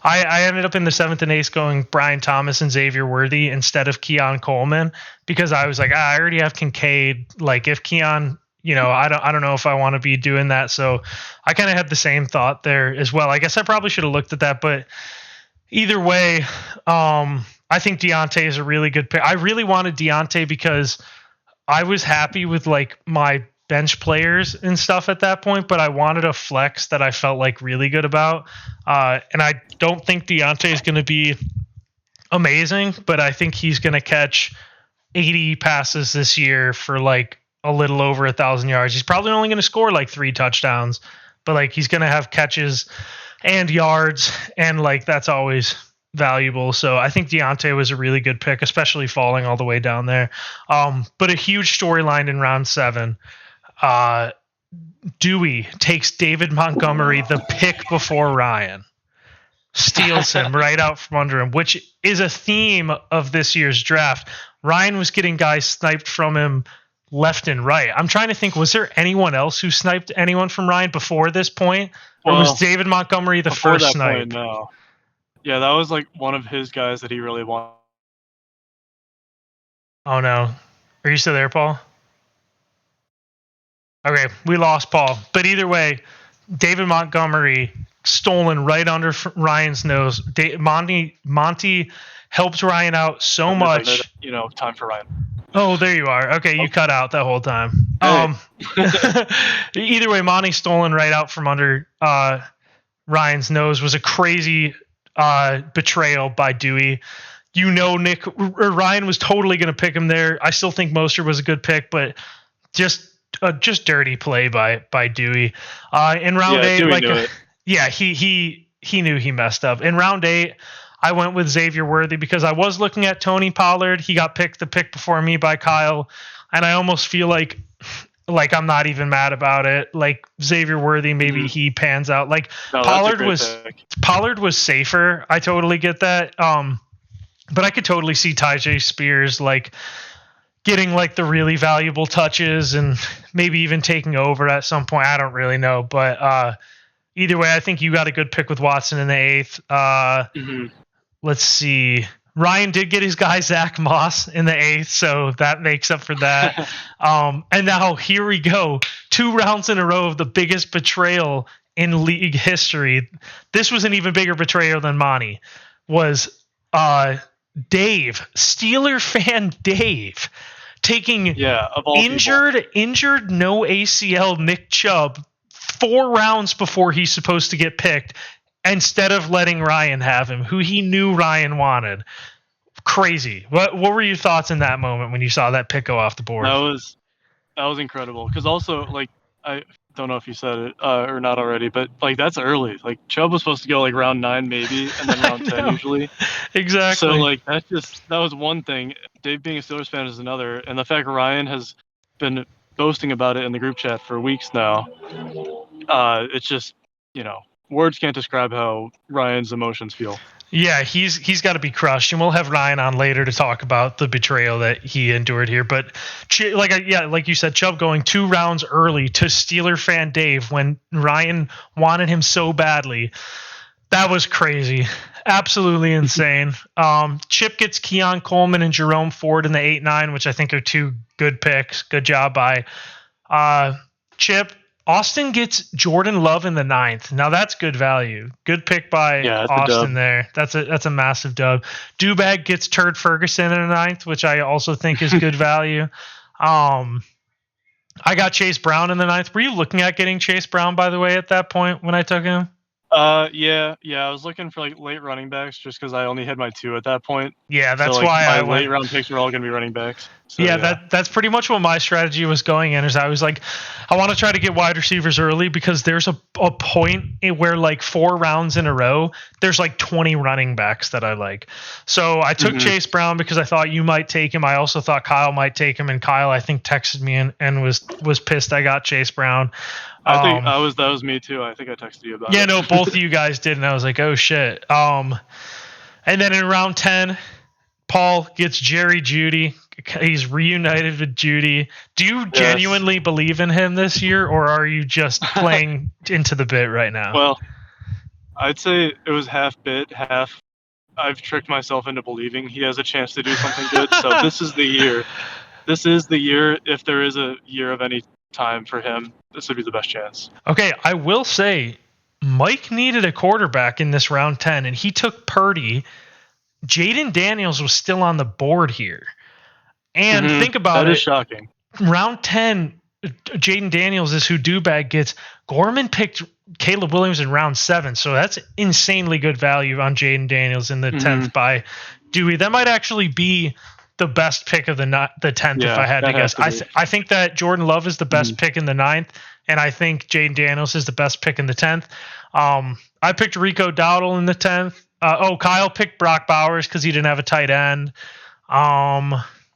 I ended up in the 7th and 8th going Brian Thomas and Xavier Worthy instead of Keon Coleman because I was like, I already have Kincaid. Like if Keon, I don't know if I want to be doing that. So I kind of had the same thought there as well. I guess I probably should have looked at that, but either way, I think Deontay is a really good pick. I really wanted Deontay because I was happy with like my bench players and stuff at that point, but I wanted a flex that I felt like really good about. And I don't think Deontay is going to be amazing, but I think he's going to catch 80 passes this year for like a little over 1,000 yards. He's probably only going to score like 3 touchdowns, but like he's going to have catches and yards, and like that's always valuable. So I think Deontay was a really good pick, especially falling all the way down there. But a huge storyline in round 7. Dewey takes David Montgomery, the pick before Ryan. Steals him right out from under him, which is a theme of this year's draft. Ryan was getting guys sniped from him left and right. I'm trying to think, was there anyone else who sniped anyone from Ryan before this point? Or was David Montgomery the before first that snipe? point, no. Yeah, that was like one of his guys that he really wanted. Oh no. Are you still there, Paul? Okay, we lost Paul. But either way, David Montgomery stolen right under Ryan's nose. Monty helped Ryan out so much. You know, time for Ryan. Oh, there you are. Okay, you cut out that whole time. Hey. Either way, Monty stolen right out from under Ryan's nose was a crazy betrayal by Dewey. You know, Ryan was totally going to pick him there. I still think Mostert was a good pick, but just dirty play by Dewey. In round 8, Dewey he knew he messed up. In round 8, I went with Xavier Worthy because I was looking at Tony Pollard. He got picked the pick before me by Kyle, and I almost feel like I'm not even mad about it. Like Xavier Worthy, maybe he pans out. Like Pollard was safer. I totally get that. But I could totally see Tyjae Spears like getting like the really valuable touches and maybe even taking over at some point. I don't really know, but either way, I think you got a good pick with Watson in the 8th. Let's see. Ryan did get his guy Zach Moss in the 8th, so that makes up for that. And now here we go. 2 rounds in a row of the biggest betrayal in league history. This was an even bigger betrayal than Monty. Was Dave, Steeler fan Dave, taking injured, no ACL Nick Chubb 4 rounds before he's supposed to get picked, instead of letting Ryan have him, who he knew Ryan wanted. Crazy. What were your thoughts in that moment when you saw that pick go off the board? That was incredible. Because also, like, I don't know if you said it or not already, but like that's early. Like Chubb was supposed to go like round 9 maybe, and then round 10 usually. Exactly. So like that was one thing. Dave being a Steelers fan is another, and the fact Ryan has been boasting about it in the group chat for weeks now. It's just, you know, words can't describe how Ryan's emotions feel. Yeah, he's got to be crushed, and we'll have Ryan on later to talk about the betrayal that he endured here. But like you said, Chubb going 2 rounds early to Steeler fan Dave when Ryan wanted him so badly. That was crazy. Absolutely insane. Chip gets Keon Coleman and Jerome Ford in the 8-9, which I think are 2 good picks. Good job by Chip. Austin gets Jordan Love in the 9th. Now that's good value. Good pick by Austin there. That's a massive dub. Dubag gets Turd Ferguson in the 9th, which I also think is good value. I got Chase Brown in the 9th. Were you looking at getting Chase Brown, by the way, at that point when I took him? Yeah. I was looking for like late running backs just because I only had my 2 at that point. Yeah, that's so, like, why my late round picks were all going to be running backs. So, that's pretty much what my strategy was going in. Is I was like, I want to try to get wide receivers early because there's a point where like 4 rounds in a row, there's like 20 running backs that I like. So I took Chase Brown because I thought you might take him. I also thought Kyle might take him, and Kyle I think texted me and was pissed I got Chase Brown. I think that was me too. I think I texted you about it. Yeah, no, both of you guys did, and I was like, oh shit. And then in round 10, Paul gets Jerry Jeudy. He's reunited with Jeudy. Do you genuinely believe in him this year, or are you just playing into the bit right now? Well, I'd say it was half bit, half I've tricked myself into believing he has a chance to do something good. So this is the year. This is the year. If there is a year of any time for him, this would be the best chance. Okay, I will say Mike needed a quarterback in this round 10, and he took Purdy. Jaden Daniels was still on the board here. And think about it. That is shocking. Round 10, Jaden Daniels is who Dubag gets. Gorman picked Caleb Williams in round 7, so that's insanely good value on Jaden Daniels in the 10th by Dewey. That might actually be the best pick of the 10th if I had to guess. I think that Jordan Love is the best pick in the 9th, and I think Jaden Daniels is the best pick in the 10th. I picked Rico Dowdle in the 10th. Kyle picked Brock Bowers because he didn't have a tight end.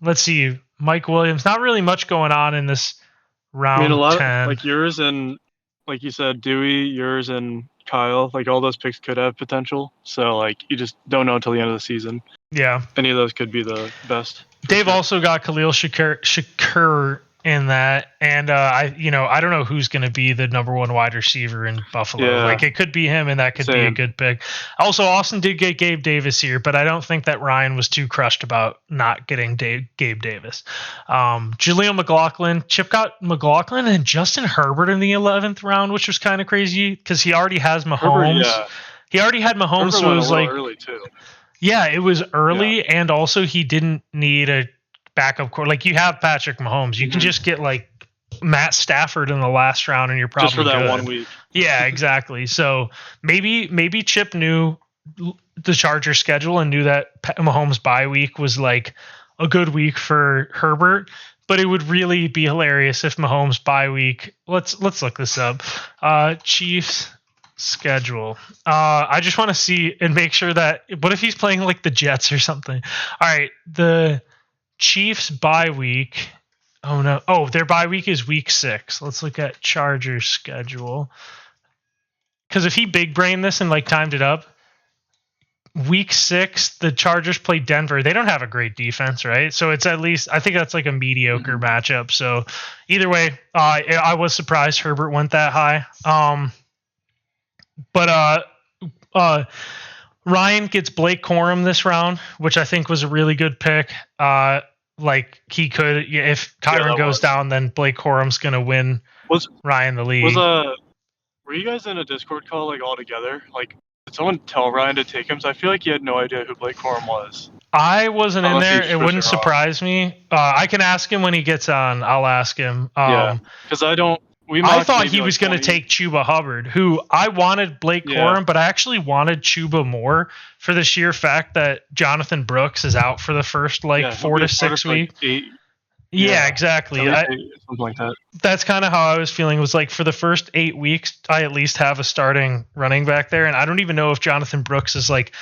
Let's see. Mike Williams. Not really much going on in this round 10. Like yours and, like you said, Dewey, yours and Kyle, like all those picks could have potential. So, like, you just don't know until the end of the season. Yeah. Any of those could be the best. Dave also got Khalil Shakur in that. And I don't know who's going to be the number one wide receiver in Buffalo. Yeah. Like, it could be him, and that could be a Same. good pick. Also, Austin did get Gabe Davis here, but I don't think that Ryan was too crushed about not getting Gabe Davis. Jaleel McLaughlin, Chip got McLaughlin and Justin Herbert in the 11th round, which was kind of crazy because he already has Mahomes. Herbert, yeah. He already had Mahomes, Herbert so it went was a little like early too. yeah, it was early, and also he didn't need a backup core. Like, you have Patrick Mahomes, you can just get like Matt Stafford in the last round, and you're probably just for that good. 1 week. Yeah, exactly. So maybe Chip knew the Chargers schedule and knew that Mahomes bye week was like a good week for Herbert. But it would really be hilarious if Mahomes bye week. Let's look this up. Chiefs schedule. I just want to see and make sure that. What if he's playing like the Jets or something? All right, the Chiefs bye week. Oh no! Oh, their bye week is week 6. Let's look at Chargers schedule. Because if he big brained this and like timed it up, week 6 the Chargers play Denver. They don't have a great defense, right? So it's at least, I think that's like a mediocre matchup. So either way, I was surprised Herbert went that high. But Ryan gets Blake Corum this round, which I think was a really good pick. Like, he could, if Kyron goes down, then Blake Corum's gonna win Ryan the league. Were you guys in a Discord call like all together? Like, did someone tell Ryan to take him? So I feel like he had no idea who Blake Corum was. I wasn't in there. It wouldn't surprise me. I can ask him when he gets on. I'll ask him. Yeah, because I thought he was going to take Chuba Hubbard, who I wanted Blake Corum, but I actually wanted Chuba more for the sheer fact that Jonathan Brooks is out for the first 4 to 6 weeks. Like 8. Yeah, exactly. Something like that. That's kind of how I was feeling. It was like, for the first 8 weeks, I at least have a starting running back there, and I don't even know if Jonathan Brooks is like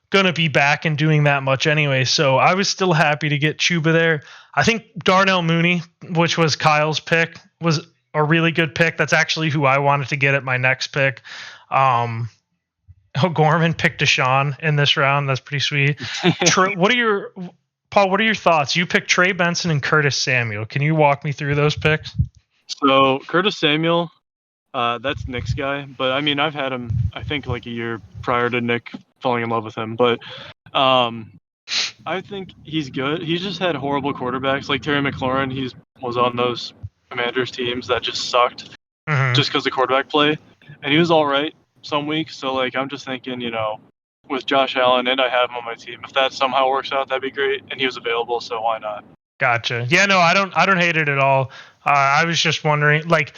going to be back and doing that much anyway. So I was still happy to get Chuba there. I think Darnell Mooney, which was Kyle's pick, was a really good pick. That's actually who I wanted to get at my next pick. Gorman picked Deshaun in this round. That's pretty sweet. Paul, what are your thoughts? You picked Trey Benson and Curtis Samuel. Can you walk me through those picks? So Curtis Samuel, that's Nick's guy. But I mean, I've had him, I think, like a year prior to Nick falling in love with him. But I think he's good. He's just had horrible quarterbacks. Like Terry McLaurin, he was on those Commanders teams that just sucked just because of quarterback play. And he was all right some weeks. So, like, I'm just thinking, with Josh Allen, and I have him on my team, if that somehow works out, that'd be great. And he was available, so why not? Gotcha. Yeah, no, I don't hate it at all. I was just wondering, like,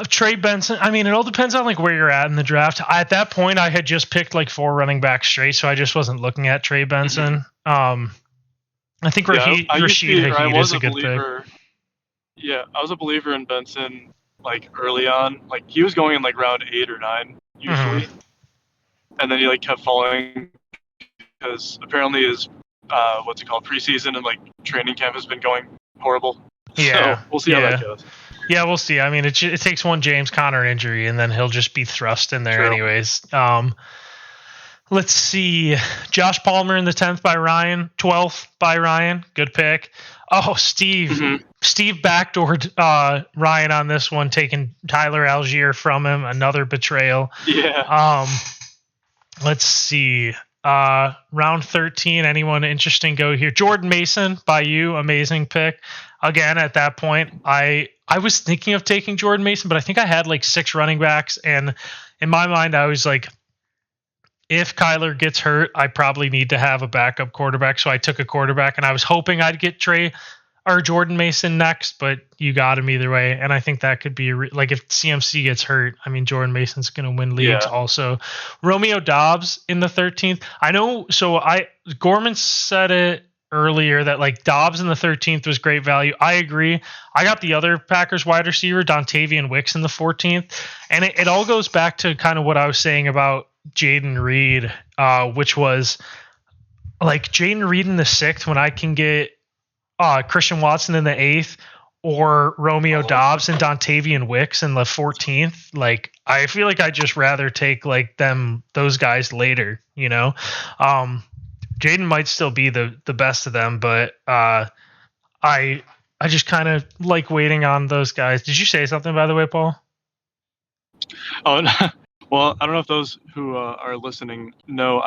Trey Benson. I mean, it all depends on like where you're at in the draft. At that point, I had just picked like 4 running backs straight, so I just wasn't looking at Trey Benson. I think Rashid Shaheed is a good pick. Yeah, I was a believer in Benson like early on. Like, he was going in like round 8 or 9 usually, and then he like kept falling because apparently his preseason and like training camp has been going horrible. Yeah, so we'll see how that goes. Yeah, we'll see. I mean, it takes one James Conner injury, and then he'll just be thrust in there anyways. Let's see. Josh Palmer in the 10th by Ryan. 12th by Ryan. Good pick. Oh, Steve. Steve backdoored Ryan on this one, taking Tyler Algier from him. Another betrayal. Yeah. Let's see. Round 13. Anyone interesting go here? Jordan Mason by you. Amazing pick. Again, at that point, I was thinking of taking Jordan Mason, but I think I had like 6 running backs, and in my mind, I was like, if Kyler gets hurt, I probably need to have a backup quarterback. So I took a quarterback, and I was hoping I'd get Jordan Mason next, but you got him either way. And I think that could be like, if CMC gets hurt, I mean, Jordan Mason's going to win leagues also. Romeo Doubs in the 13th. I know. So Gorman said it earlier that like Dobbs in the 13th was great value. I agree. I got the other Packers wide receiver, Dontavian Wicks, in the 14th. And it all goes back to kind of what I was saying about Jaden Reed, which was like Jaden Reed in the 6th when I can get Christian Watson in the 8th or Romeo Doubs and Dontavian Wicks in the 14th. Like, I feel like I'd just rather take like those guys later, Jaden might still be the best of them, but I I just kind of like waiting on those guys. Did you say something, by the way, Paul? Oh, well, I don't know if those who are listening know.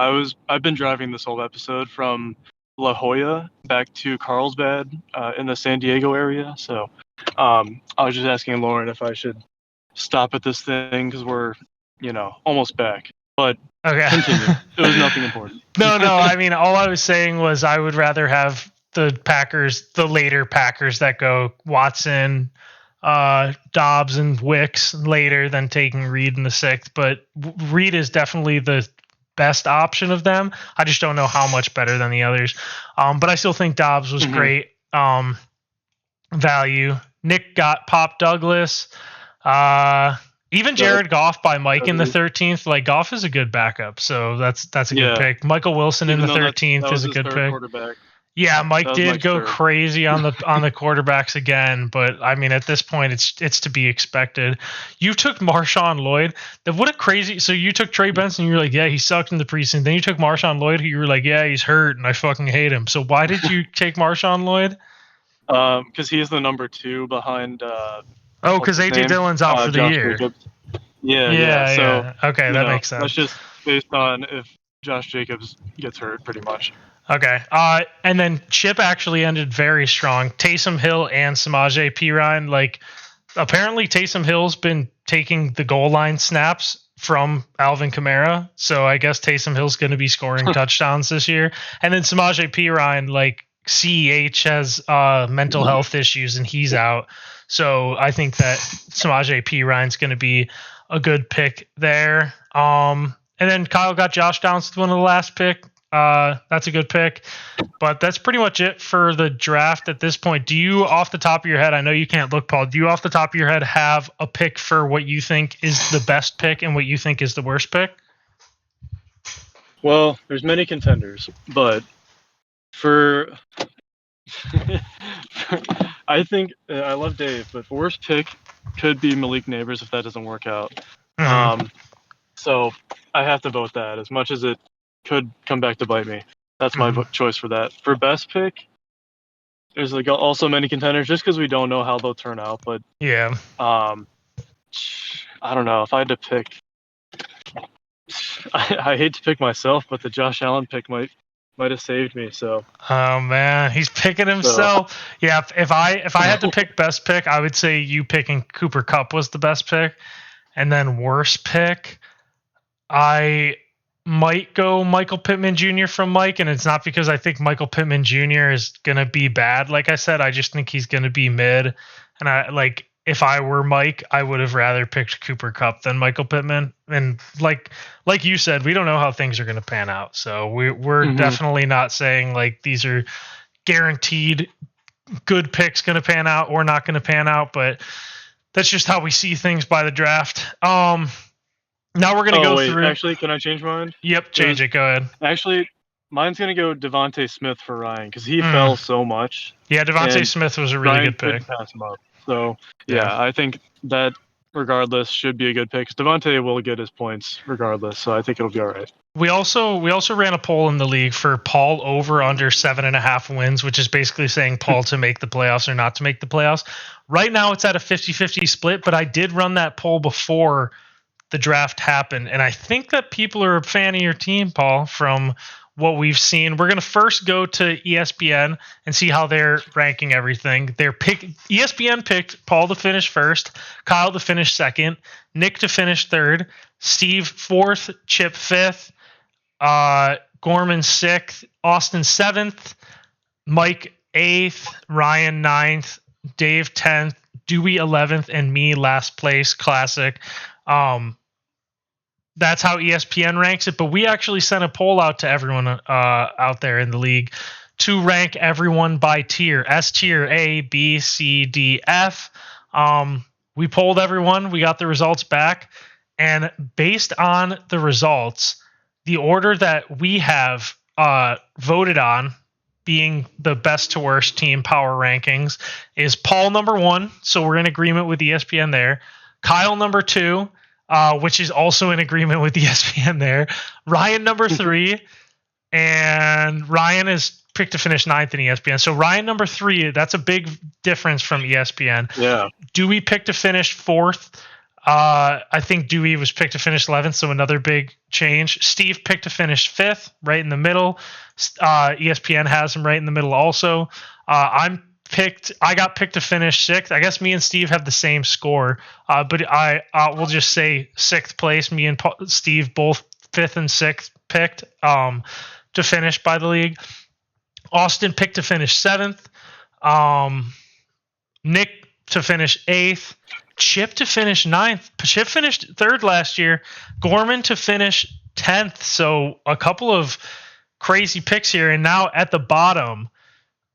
I've been driving this whole episode from La Jolla back to Carlsbad in the San Diego area. So I was just asking Lauren if I should stop at this thing because we're almost back. But Okay. continue. It was nothing important. No. I mean, all I was saying was I would rather have the Packers, the later Packers that go Watson, Dobbs, and Wicks later than taking Reed in the 6th. But Reed is definitely the best option of them. I just don't know how much better than the others. But I still think Dobbs was great value. Nick got Pop Douglas. Even Jared Goff by Mike in the 13th. Like, Goff is a good backup, so that's a good pick. Michael Wilson in the 13th is a good pick. Yeah, Mike did go crazy on the quarterbacks again, but I mean at this point it's to be expected. You took Marshawn Lloyd. What a crazy! So you took Trey Benson. You were like, yeah, he sucked in the preseason. Then you took Marshawn Lloyd. Who you were like, yeah, he's hurt, and I fucking hate him. So why did you take Marshawn Lloyd? Because he is the number 2 behind. Because AJ Dillon's out for the year. Jacobs. Yeah. So okay, that makes sense. That's just based on if Josh Jacobs gets hurt, pretty much. Okay. And then Chip actually ended very strong. Taysom Hill and Samaje Perine. Like, apparently Taysom Hill's been taking the goal line snaps from Alvin Kamara, so I guess Taysom Hill's going to be scoring touchdowns this year. And then Samaje Perine, like, CEH has mental health issues and he's out. So I think that Samaje Perine's going to be a good pick there. And then Kyle got Josh Downs with one of the last pick. That's a good pick. But that's pretty much it for the draft at this point. Do you, off the top of your head, I know you can't look, Paul, do you off the top of your head have a pick for what you think is the best pick and what you think is the worst pick? Well, there's many contenders, but I think I love Dave, but worst pick could be Malik Neighbors if that doesn't work out. So I have to vote that, as much as it could come back to bite me. That's my choice for that. For best pick, there's like also many contenders just because we don't know how they'll turn out. But yeah, I don't know if I had to pick. I hate to pick myself, but the Josh Allen pick might have saved me. So. Oh man, he's picking himself. So. Yeah, if I had to pick best pick, I would say you picking Cooper Kupp was the best pick, and then worst pick, I might go Michael Pittman Jr. from Mike, and it's not because I think Michael Pittman Jr. is gonna be bad. Like I said, I just think he's gonna be mid, and I like. If I were Mike, I would have rather picked Cooper Kupp than Michael Pittman. And like you said, we don't know how things are going to pan out. So we're definitely not saying like these are guaranteed good picks going to pan out or not going to pan out. But that's just how we see things by the draft. Now we're going to go through. Actually, can I change mine? Yep, change it. Go ahead. Actually, mine's going to go Devontae Smith for Ryan because he fell so much. Yeah, Devontae Smith was a really Ryan good pick. Pass him up. So, yeah, I think that regardless should be a good pick. Devontae will get his points regardless, so I think it'll be all right. We also ran a poll in the league for Paul over under 7.5 wins, which is basically saying Paul to make the playoffs or not to make the playoffs. Right now it's at a 50-50 split, but I did run that poll before the draft happened, and I think that people are a fan of your team, Paul, from what we've seen. We're going to first go to ESPN and see how they're ranking everything. ESPN picked Paul to finish first, Kyle to finish second, Nick to finish third, Steve fourth, Chip fifth, Gorman sixth, Austin seventh, Mike eighth, Ryan ninth, Dave 10th, Dewey 11th, and me last place. Classic. That's how ESPN ranks it, but we actually sent a poll out to everyone out there in the league to rank everyone by tier. S tier, A, B, C, D, F. We polled everyone. We got the results back. And based on the results, the order that we have voted on, being the best to worst team power rankings, is Paul number 1. So we're in agreement with ESPN there. Kyle number 2. Which is also in agreement with ESPN there. Ryan number 3, and Ryan is picked to finish 9th in ESPN. So Ryan number 3, that's a big difference from ESPN. Yeah. Dewey picked to finish 4th. I think Dewey was picked to finish 11th, so another big change. Steve picked to finish 5th, right in the middle. ESPN has him right in the middle also. I got picked to finish 6th. I guess me and Steve have the same score, but I will just say 6th place. Me and Steve both 5th and 6th picked to finish by the league. Austin picked to finish 7th. Nick to finish 8th. Chip to finish 9th. Chip finished 3rd last year. Gorman to finish 10th. So a couple of crazy picks here. And now at the bottom,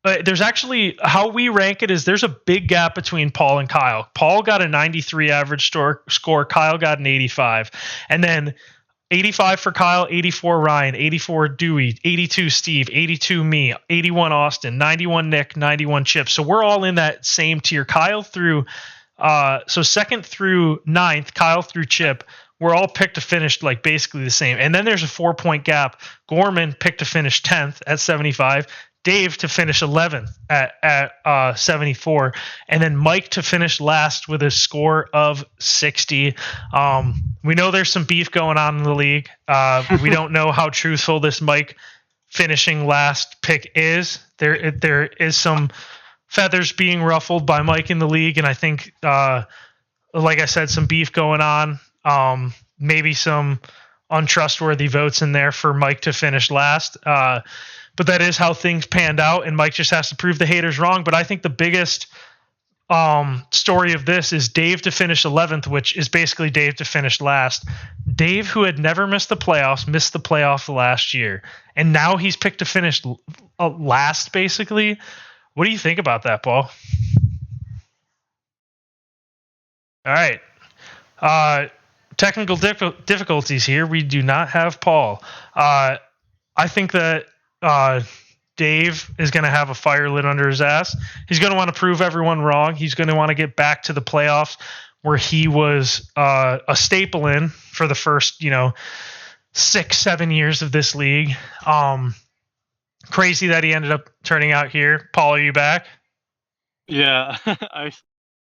there's actually, how we rank it is there's a big gap between Paul and Kyle. Paul got a 93 average score. Kyle got an 85. And then 85 for Kyle, 84 Ryan, 84 Dewey, 82 Steve, 82 me, 81 Austin, 91 Nick, 91 Chip. So we're all in that same tier. Kyle through, so 2nd through 9th, Kyle through Chip, we're all picked to finish like basically the same. And then there's a 4-point gap. Gorman picked to finish 10th at 75. Dave to finish 11th at 74, and then Mike to finish last with a score of 60. We know there's some beef going on in the league. We don't know how truthful this Mike finishing last pick is. There is some feathers being ruffled by Mike in the league, and I think, like I said, some beef going on. Maybe some untrustworthy votes in there for Mike to finish last. But that is how things panned out, and Mike just has to prove the haters wrong. But I think the biggest story of this is Dave to finish 11th, which is basically Dave to finish last. Dave, who had never missed the playoffs, missed the playoff last year, and now he's picked to finish last, basically. What do you think about that, Paul? All right. Technical difficulties here. We do not have Paul. I think that Dave is going to have a fire lit under his ass. He's going to want to prove everyone wrong. He's going to want to get back to the playoffs where he was a staple in for the first, 6-7 years of this league. Crazy that he ended up turning out here. Paul, are you back? Yeah,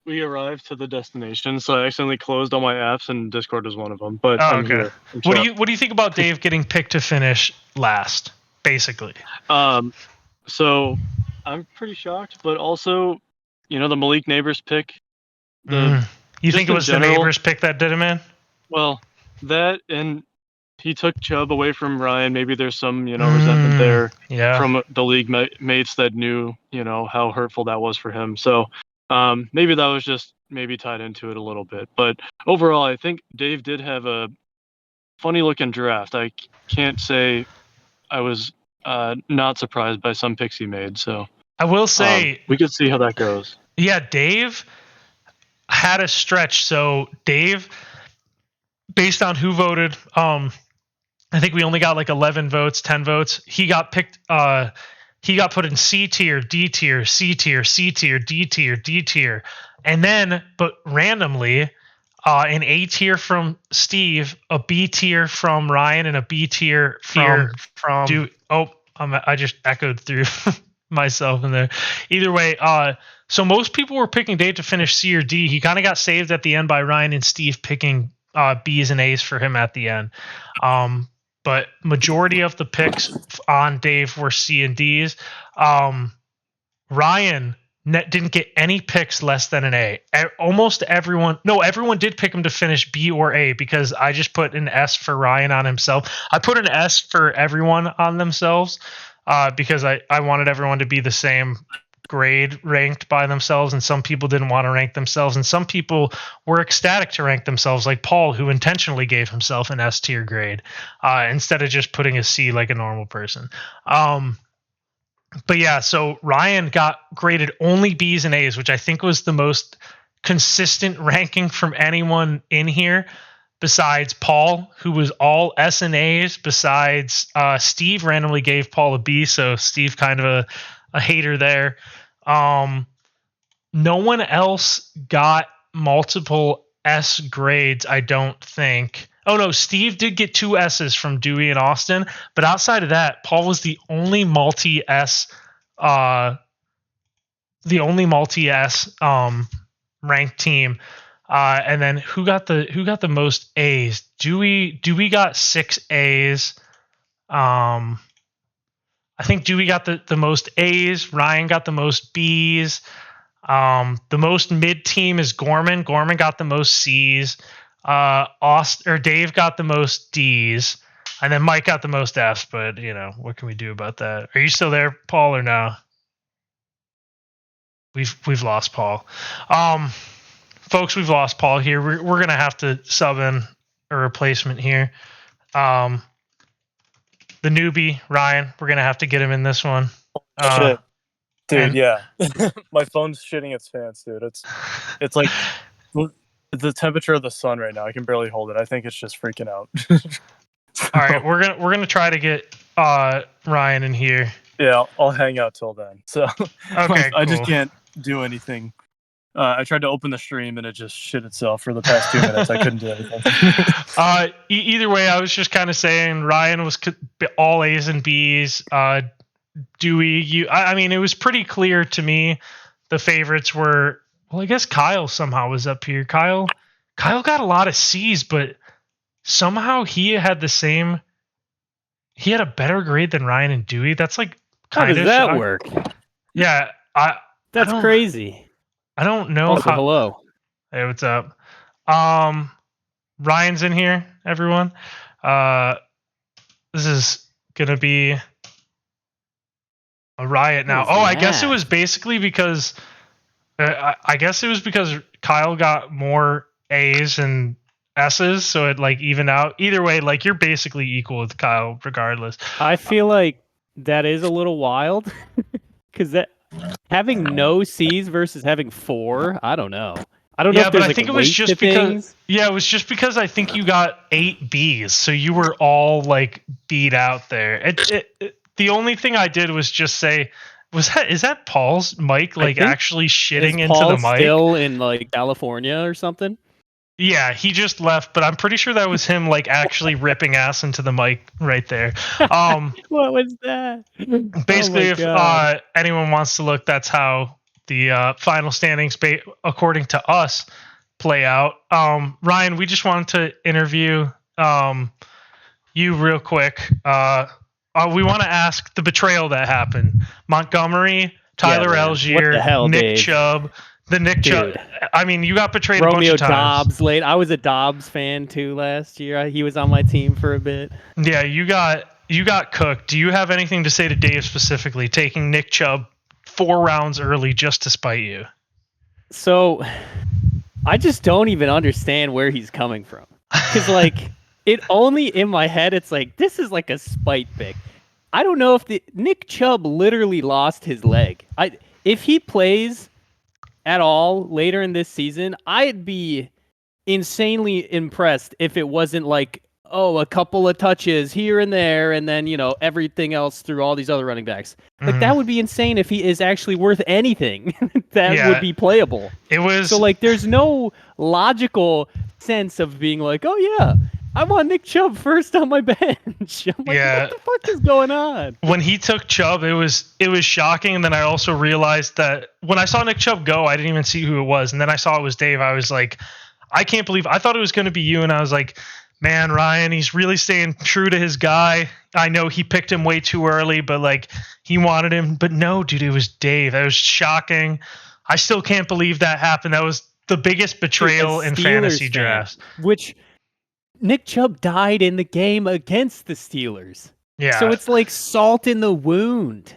we arrived to the destination, so I accidentally closed all my apps, and Discord was one of them. But I'm okay. here. What do you think about Dave getting picked to finish last? Basically. So I'm pretty shocked, but also, the Malik Neighbors pick. You think it was the Neighbors pick that did it, man? Well, that, and he took Chubb away from Ryan. Maybe there's some, resentment there from the league mates that knew, how hurtful that was for him. So maybe that was just tied into it a little bit. But overall, I think Dave did have a funny looking draft. I can't say I was not surprised by some picks he made. So I will say we could see how that goes. Yeah, Dave had a stretch. So Dave, based on who voted, I think we only got like 11 votes, 10 votes. He got picked. He got put in C tier, D tier, C tier, C tier, D tier, D tier, and then, but randomly, an A tier from Steve, a B tier from Ryan, and a B tier from I just echoed through myself in there. Either way, so most people were picking Dave to finish C or D. He kind of got saved at the end by Ryan and Steve picking B's and A's for him at the end. But majority of the picks on Dave were C and D's. Ryan didn't get any picks less than an A. Almost everyone did pick him to finish B or A, because I just put an S for Ryan on himself. I put an S for everyone on themselves because I wanted everyone to be the same grade ranked by themselves, and some people didn't want to rank themselves, and some people were ecstatic to rank themselves, like Paul, who intentionally gave himself an S tier grade instead of just putting a C like a normal person. But yeah, so Ryan got graded only B's and A's, which I think was the most consistent ranking from anyone in here, besides Paul, who was all S and A's. Besides Steve randomly gave Paul a B, so Steve kind of a hater there. No one else got multiple S grades, I don't think. Oh no, Steve did get 2 S's from Dewey and Austin, but outside of that, Paul was the only multi-S ranked team. And then who got the most A's? Dewey got 6 A's. I think Dewey got the most A's. Ryan got the most B's. The most mid team is Gorman. Gorman got the most C's. Dave got the most D's, and then Mike got the most F's. But what can we do about that? Are you still there, Paul, or no? We've lost Paul. Folks, we've lost Paul here. We're gonna have to sub in a replacement here. The newbie Ryan, we're gonna have to get him in this one. Shit. Dude, yeah. My phone's shitting its pants, dude. It's like the temperature of the sun right now. I can barely hold it. I think it's just freaking out. All right, we're gonna try to get Ryan in here. Yeah, I'll hang out till then. So okay, I just can't do anything. I tried to open the stream and it just shit itself for the past 2 minutes. I couldn't do anything. Either way, I was just kind of saying Ryan was all A's and B's. Dewey, I mean, it was pretty clear to me the favorites were. Well, I guess Kyle somehow was up here. Kyle got a lot of C's, but somehow he had a better grade than Ryan and Dewey. That's like how does that work? Yeah, that's crazy. I don't know. Also, hello. Hey, what's up? Ryan's in here, everyone. This is gonna be a riot now. I guess it was basically because Kyle got more A's and S's, so it like evened out. Either way, like you're basically equal with Kyle regardless. I feel like that is a little wild because that having no C's versus having 4, I don't know. I don't know if there's but I think it was just because it was just because I think you got 8 B's, so you were all like beat out there. The only thing I did was just say, is that Paul's mic like actually shitting into the mic? Still in like California or something? Yeah, he just left, but I'm pretty sure that was him like actually ripping ass into the mic right there. What was that? Basically, if anyone wants to look, that's how the final standings, according to us, play out. Ryan, we just wanted to interview you real quick. We want to ask the betrayal that happened. Montgomery, Tyler Algier, Nick Chubb. Chubb. I mean, you got betrayed Romeo a bunch of times. Dobbs late. I was a Dobbs fan too last year. He was on my team for a bit. Yeah, you got cooked. Do you have anything to say to Dave specifically, taking Nick Chubb 4 rounds early just to spite you? So, I just don't even understand where he's coming from. Because, like, it only in my head, it's like, this is like a spite pick. I don't know if Nick Chubb literally lost his leg. If he plays at all later in this season, I'd be insanely impressed if it wasn't like, a couple of touches here and there, and then, everything else through all these other running backs. Like, that would be insane if he is actually worth anything that would be playable. It was... So, like, there's no logical sense of being like, I want Nick Chubb first on my bench. I'm like, what the fuck is going on? When he took Chubb, it was shocking, and then I also realized that when I saw Nick Chubb go, I didn't even see who it was, and then I saw it was Dave. I was like, I can't believe... I thought it was going to be you, and I was like... Man, Ryan, he's really staying true to his guy. I know he picked him way too early, but like he wanted him. But no, dude, it was Dave. That was shocking. I still can't believe that happened. That was the biggest betrayal in fantasy drafts. Which Nick Chubb died in the game against the Steelers. Yeah. So it's like salt in the wound.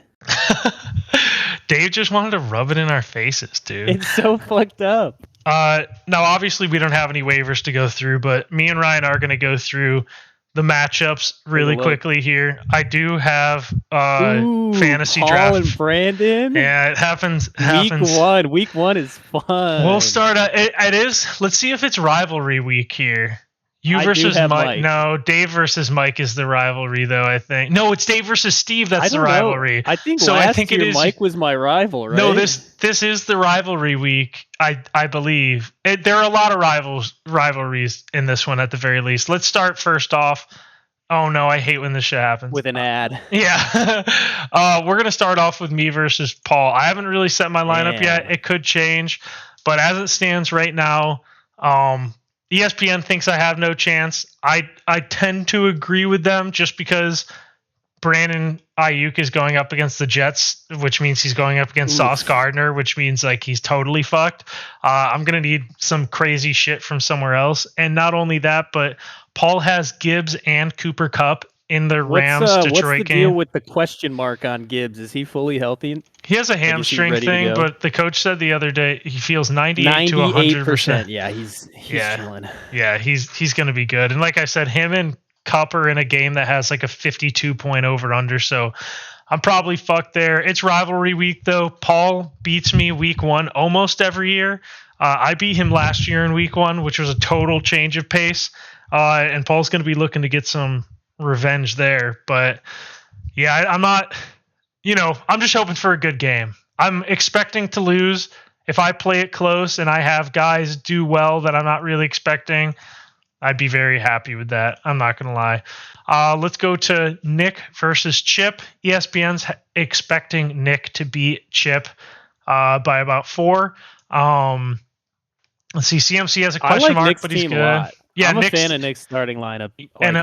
Dave just wanted to rub it in our faces, dude. It's so fucked up. Now, obviously, we don't have any waivers to go through, but me and Ryan are going to go through the matchups really quickly here. I do have fantasy Paul draft. And Brandon? Yeah, it happens. Week one is fun. We'll start. It is. Let's see if it's rivalry week here. You I do versus have Mike. Mike. No, Dave versus Mike is the rivalry, though, I think. No, it's Dave versus Steve that's I the don't know. rivalry. I think So last I think year it is. Mike was my rival, right? No, this is the rivalry week. I believe there are a lot of rivalries in this one at the very least. Let's start first off. Oh no, I hate when this shit happens. with an ad. Yeah, we're gonna start off with me versus Paul. I haven't really set my lineup yet. It could change, but as it stands right now, ESPN thinks I have no chance. I tend to agree with them just because Brandon Ayuk is going up against the Jets, which means he's going up against Sauce Gardner, which means like he's totally fucked. I'm gonna need some crazy shit from somewhere else, and not only that, but Paul has Gibbs and Cooper Kupp in the Rams Detroit what's the game. deal with the question mark on Gibbs? Is he fully healthy? He has a hamstring thing, but the coach said the other day he feels 98 to 100%. Yeah, he's chilling. Yeah, he's going to be good. And like I said, him and Kupp are in a game that has like a 52-point over-under, so I'm probably fucked there. It's rivalry week, though. Paul beats me week 1 almost every year. I beat him last year in week 1, which was a total change of pace. And Paul's going to be looking to get some revenge there. But yeah, I'm not, I'm just hoping for a good game. I'm expecting to lose. If I play it close and I have guys do well that I'm not really expecting, I'd be very happy with that. I'm not going to lie. Let's go to Nick versus Chip. ESPN's expecting Nick to beat Chip by about 4. Let's see. CMC has a question mark, Nick's but he's team good. A lot. Yeah, I'm a fan of Nick's starting lineup.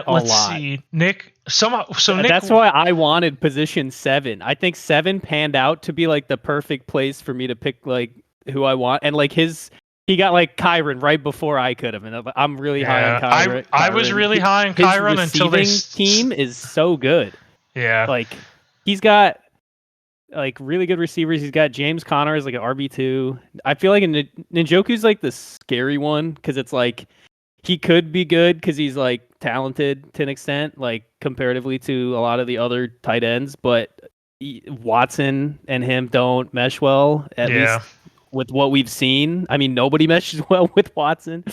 Let's see, Nick. So Nick. That's why I wanted position 7. I think 7 panned out to be like the perfect place for me to pick like who I want, and like he got like Kyron right before I could have, and I'm really high on Kyron. I was really high on Kyron until his team is so good. Yeah, like he's got like really good receivers. He's got James Conner as like an RB2. I feel like Njoku's like the scary one because it's like he could be good because he's like talented to an extent, like comparatively to a lot of the other tight ends, but Watson and him don't mesh well, at least with what we've seen. I mean, nobody meshes well with Watson.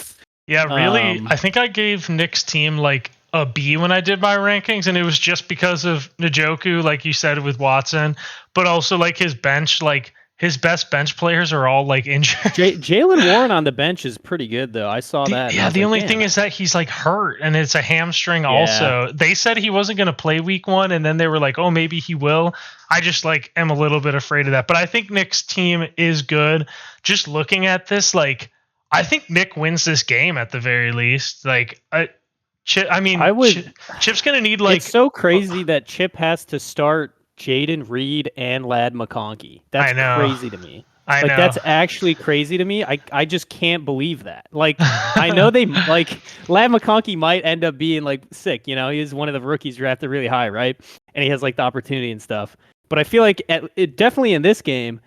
Yeah, really. I think I gave Nick's team like a B when I did my rankings, and it was just because of Njoku, like you said, with Watson, but also like his bench, like his best bench players are all like injured. Jalen Warren on the bench is pretty good though. I saw that. Yeah, the only thing is that he's like hurt and it's a hamstring also. They said he wasn't going to play week 1 and then they were like, oh, maybe he will. I just like am a little bit afraid of that. But I think Nick's team is good. Just looking at this, like I think Nick wins this game at the very least. Like Chip's going to need like... It's so crazy that Chip has to start Jaden Reed and Ladd McConkey. That's crazy to me. I know. That's actually crazy to me. I just can't believe that. Like, I know they like Ladd McConkey might end up being like sick. He's one of the rookies drafted really high, right? And he has like the opportunity and stuff. But I feel like it definitely in this game,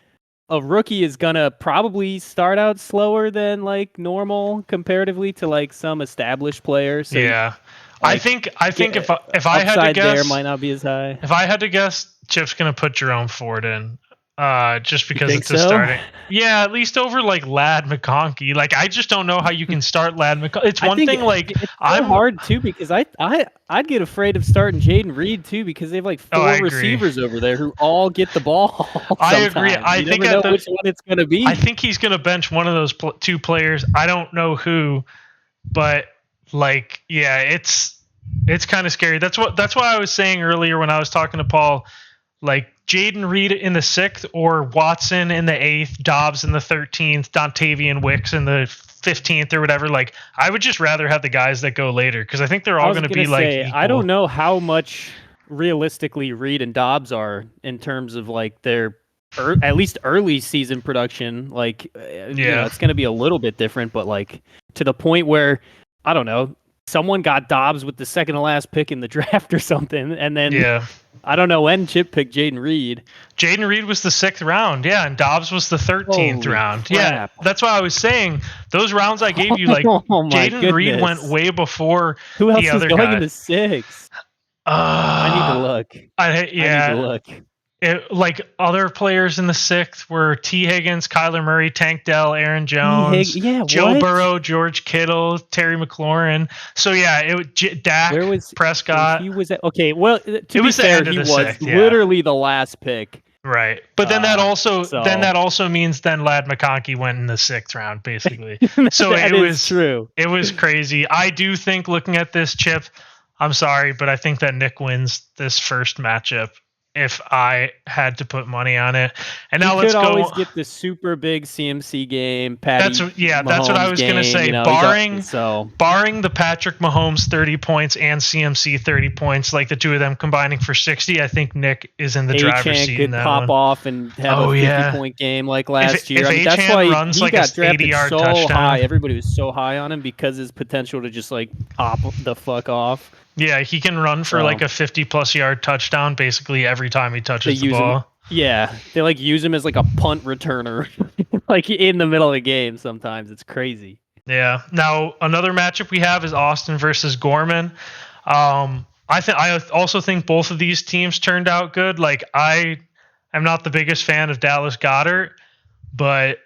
a rookie is gonna probably start out slower than like normal comparatively to like some established players. So yeah. Like, I think if I had to guess, there might not be as high. If I had to guess, Chip's gonna put Jerome Ford in, just because it's so? starting. Yeah, at least over like Ladd McConkey. Like I just don't know how you can start Ladd McConkey. It's one thing like it's hard too because I'd get afraid of starting Jaden Reed too because they have like 4 receivers over there who all get the ball. I agree. I think never know which one it's gonna be. I think he's gonna bench one of those 2 players. I don't know who, but. Like, yeah, it's kind of scary. That's why I was saying earlier when I was talking to Paul, like Jaden Reed in the 6th or Watson in the 8th, Dobbs in the 13th, Dontavian Wicks in the 15th or whatever. Like, I would just rather have the guys that go later because I think they're all going to be like equal. I don't know how much realistically Reed and Dobbs are in terms of like their at least early season production. Like, it's going to be a little bit different, but like to the point where I don't know, someone got Dobbs with the second to last pick in the draft or something, and then I don't know when Chip picked Jaden Reed. Jaden Reed was the 6th round, and Dobbs was the 13th round. Crap. Yeah, that's why I was saying those rounds I gave you, like Jaden Reed went way before Who else the is other going guy. in the 6th? I need to look. I need to look. like other players in the 6th were T. Higgins, Kyler Murray, Tank Dell, Aaron Jones, Yeah, Joe what? Burrow, George Kittle, Terry McLaurin. So yeah, it was Dak, Where was Prescott. he? Was at, okay. Well, to It be was the fair, end of he the was 6th, yeah. literally the last pick. Right. But then that So- also means then Lad McConkey went in the 6th round, basically. So That is true. It was crazy. I do think, looking at this, Chip, I'm sorry, but I think that Nick wins this first matchup if I had to put money on it. And now You let's could go. always get the super big CMC game, Patty. That's what I Mahomes was going to game, say. you know, Barring the Patrick Mahomes 30 points and CMC 30 points, like the two of them combining for 60, I think Nick is in the driver's Achane seat could in that pop one. off and have a 50-point game like last year. If I mean, that's Achane why runs he like got a drafted 80-yard so touchdown. high. Everybody was so high on him because his potential to just like pop the fuck off. Yeah, he can run for like a 50-plus yard touchdown basically every time he touches the ball. Yeah, they like use him as like a punt returner, like in the middle of the game. Sometimes it's crazy. Yeah. Now another matchup we have is Austin versus Gorman. I also think both of these teams turned out good. Like, I am not the biggest fan of Dallas Goedert, but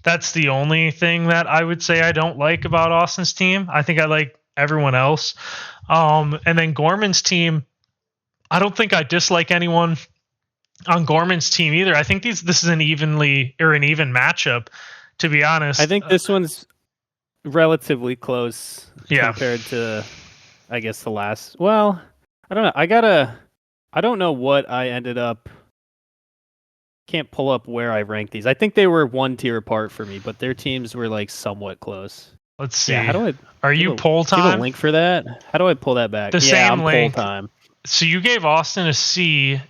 that's the only thing that I would say I don't like about Austin's team. I think I like everyone else. And then Gorman's team, I don't think I dislike anyone on Gorman's team either. I think this is an even matchup, to be honest. I think this one's relatively close compared to, I guess, the last. Well, I don't know. I don't know what I ended up. Can't pull up where I ranked these. I think they were one tier apart for me, but their teams were like somewhat close. Let's see. Yeah, how do I? Are you poll time? Do you have a link for that? How do I pull that back? Same I'm link. Poll time. So you gave Austin a C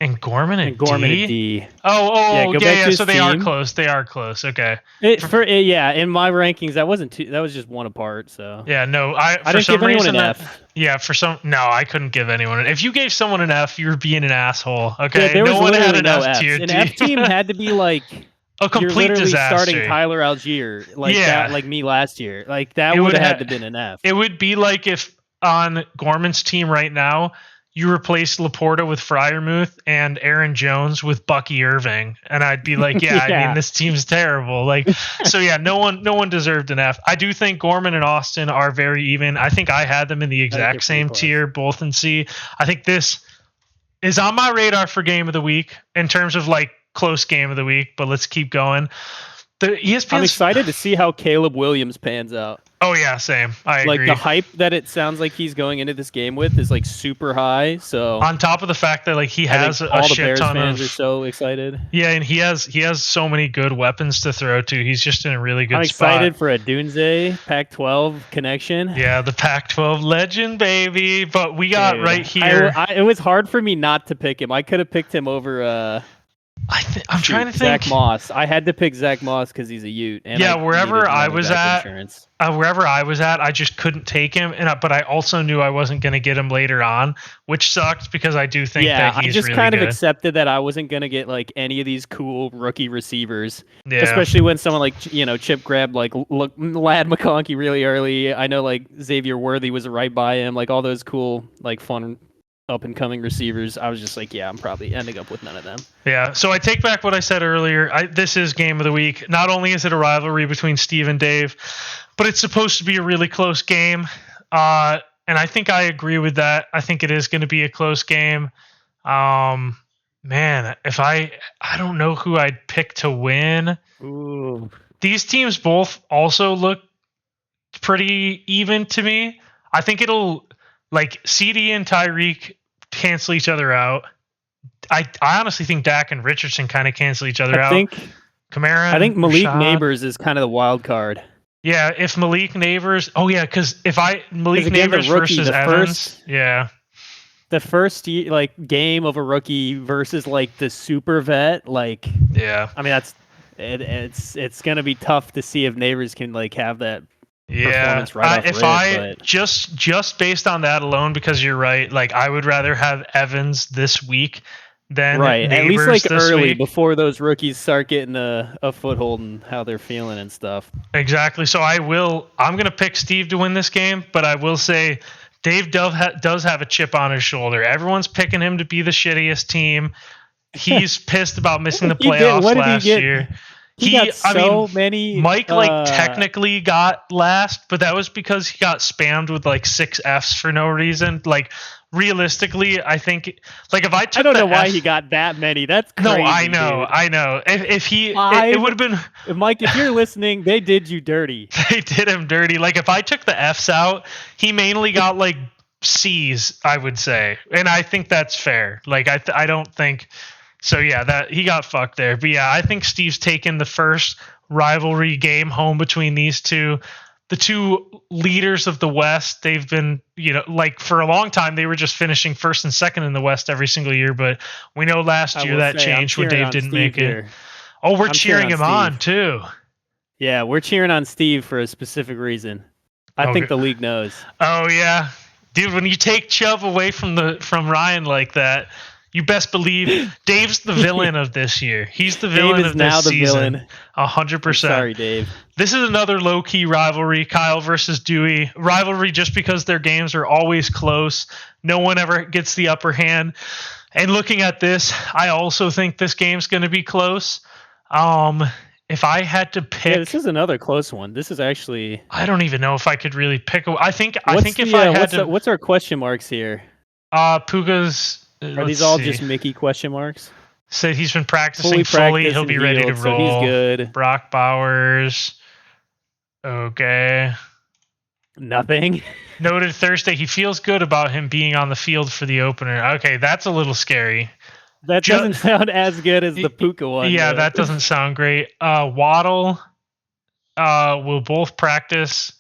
and Gorman a D? Yeah, yeah. So they are close. They are close. Okay. In my rankings, that wasn't two. That was just one apart. So yeah, no, I didn't give anyone an F. I couldn't give anyone an. If you gave someone an F, you were being an asshole. Okay, yeah, there was no one had an no F tier. An F team had to be like a complete you're literally disaster. Starting Tyler Algier that, like me last year. Like that would have had to been an F. It would be like if on Gorman's team right now, you replaced Laporta with Freiermuth and Aaron Jones with Bucky Irving, and I'd be like, I mean, this team's terrible. Like, so yeah, no one deserved an F. I do think Gorman and Austin are very even. I think I had them in the exact same tier, both in C. I think this is on my radar for game of the week in terms of like close game of the week, but let's keep going. I'm excited to see how Caleb Williams pans out. Oh yeah, same. I agree. Like the hype that it sounds like he's going into this game with is like super high. So on top of the fact that like he has a all the shit Bears ton fans of, are so excited. Yeah, and he has so many good weapons to throw to. He's just in a really good spot. I'm excited for a Dunze Pac-12 connection. Yeah, the Pac-12 legend, baby. But we got right here. It was hard for me not to pick him. I could have picked him over. I'm trying to think. Zach Moss. I had to pick Zach Moss because he's a Ute. And wherever I was at, I just couldn't take him. But I also knew I wasn't going to get him later on, which sucked because I do think that he's I just really kind good. of accepted that I wasn't going to get like any of these cool rookie receivers, yeah. Especially when someone like Chip grabbed like Lad McConkey really early. I know like Xavier Worthy was right by him, like all those cool like fun up and coming receivers. I was just like, I'm probably ending up with none of them. Yeah, so I take back what I said earlier. This is game of the week. Not only is it a rivalry between Steve and Dave, but it's supposed to be a really close game. And I think I agree with that. I think it is going to be a close game. Man, if I don't know who I'd pick to win. Ooh. These teams both also look pretty even to me. I think it'll like CD and Tyreek cancel each other out. I honestly think Dak and Richardson kind of cancel each other out. Kamara. I think Malik Rashad. Neighbors is kind of the wild card. Yeah, if Malik Neighbors. Oh yeah, because Malik Neighbors versus Evans. The first game of a rookie versus like the super vet. Like yeah, I mean it's gonna be tough to see if Neighbors can like have that. Yeah, just based on that alone, because you're right. Like I would rather have Evans this week than Neighbors at least like early week. Before those rookies start getting a foothold and how they're feeling and stuff. Exactly. So I'm gonna pick Steve to win this game, but I will say Dave does have a chip on his shoulder. Everyone's picking him to be the shittiest team. He's pissed about missing the He did. playoffs What did he last get? year. He got so many. Mike technically got last, but that was because he got spammed with 6 Fs for no reason. Realistically, I think if I took I don't know why F, he got that many. That's crazy. No, I know, dude. I know. If he, it would have been. Mike, if you're listening, they did you dirty. They did him dirty. If I took the Fs out, he mainly got C's, I would say, and I think that's fair. I don't think. So yeah, that he got fucked there. But yeah, I think Steve's taken the first rivalry game home between these two. The two leaders of the West, they've been, for a long time, they were just finishing first and second in the West every single year. But we know last year that changed when Dave didn't make it. Oh, we're cheering him on too. Yeah, we're cheering on Steve for a specific reason. I think the league knows. Oh yeah, dude. When you take Chubb away from Ryan like that, you best believe Dave's the villain of this year. He's the villain of this season. 100%. Sorry, Dave. This is another low-key rivalry, Kyle versus Dewey. Rivalry just because their games are always close. No one ever gets the upper hand. And looking at this, I also think this game's going to be close. If I had to pick... Yeah, this is another close one. This is actually... I don't even know if I could really pick... I think if I had to... What's our question marks here? Puga's... Are these all just Mickey question marks? Said he's been practicing fully. He'll be ready to roll. So he's good. Brock Bowers. Okay. Nothing. Noted Thursday. He feels good about him being on the field for the opener. Okay, that's a little scary. That doesn't sound as good as the Puka one. Yeah, that doesn't sound great. Waddle will both practice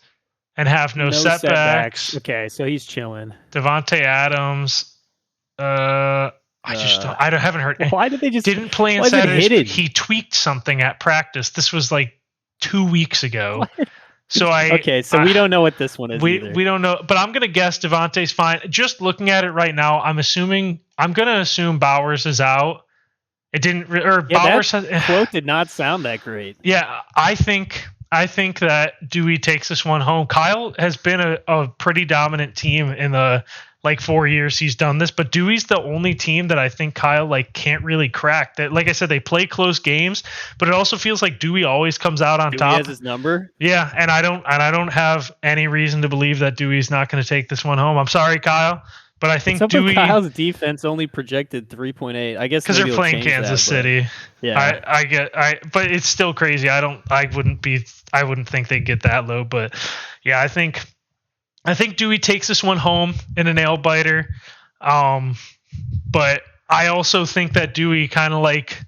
and have no setbacks. Okay, so he's chilling. Devontae Adams. I haven't heard. Why did they just didn't play in Saturday? He tweaked something at practice. This was 2 weeks ago. What? So we don't know what this one is. We don't know, but I'm gonna guess Devontae's fine. Just looking at it right now, I'm gonna assume Bowers is out. It didn't, or Bowers quote did not sound that great. Yeah, I think that Dewey takes this one home. Kyle has been a pretty dominant team in the 4 years he's done this, but Dewey's the only team that I think Kyle can't really crack. That, like I said, they play close games, but it also feels like Dewey always comes out on top. He has his number. Yeah, and I don't have any reason to believe that Dewey's not going to take this one home. I'm sorry, Kyle, but I think Dewey. Kyle's defense only projected 3.8. I guess because they're playing Kansas City. Yeah, but it's still crazy. I wouldn't think they'd get that low, but yeah, I think Dewey takes this one home in a nail biter. But I also think that Dewey, kind of like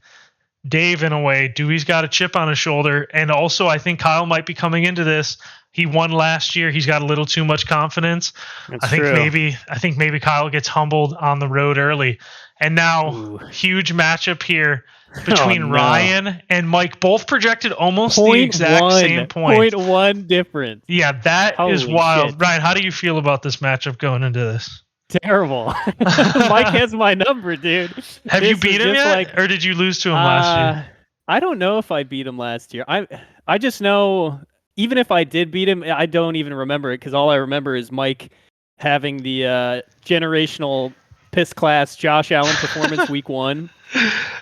Dave in a way, Dewey's got a chip on his shoulder. And also I think Kyle might be coming into this. He won last year. He's got a little too much confidence. I think maybe Kyle gets humbled on the road early. And now huge matchup here between Ryan and Mike, both projected almost the exact same point. 0.1 difference. Yeah, that is wild. Shit. Ryan, how do you feel about this matchup going into this? Terrible. Mike has my number, dude. Have you beat him yet? Or did you lose to him last year? I don't know if I beat him last year. I just know, even if I did beat him, I don't even remember it, because all I remember is Mike having the generational piss class Josh Allen performance week 1.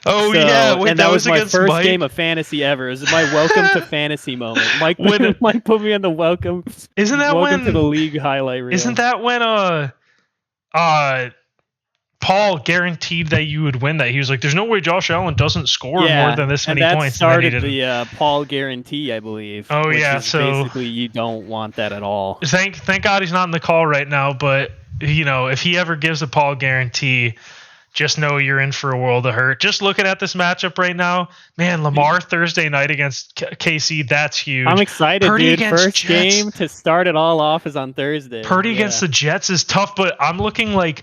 Oh, yeah. Wait, and that was my first Mike? game of fantasy ever. It was my welcome to fantasy moment. Mike put me on the welcome. Isn't that welcome to the league highlight reel. Isn't that when Paul guaranteed that you would win that? He was like, "There's no way Josh Allen doesn't score more than this many points." Started the Paul guarantee, I believe. Oh yeah, so basically you don't want that at all. Thank God he's not in the call right now. But if he ever gives a Paul guarantee, just know you're in for a world of hurt. Just looking at this matchup right now, man, Lamar Thursday night against KC, that's huge. I'm excited, Purdy dude. First Jets. Game to start it all off is on Thursday. Purdy against the Jets is tough, but I'm looking like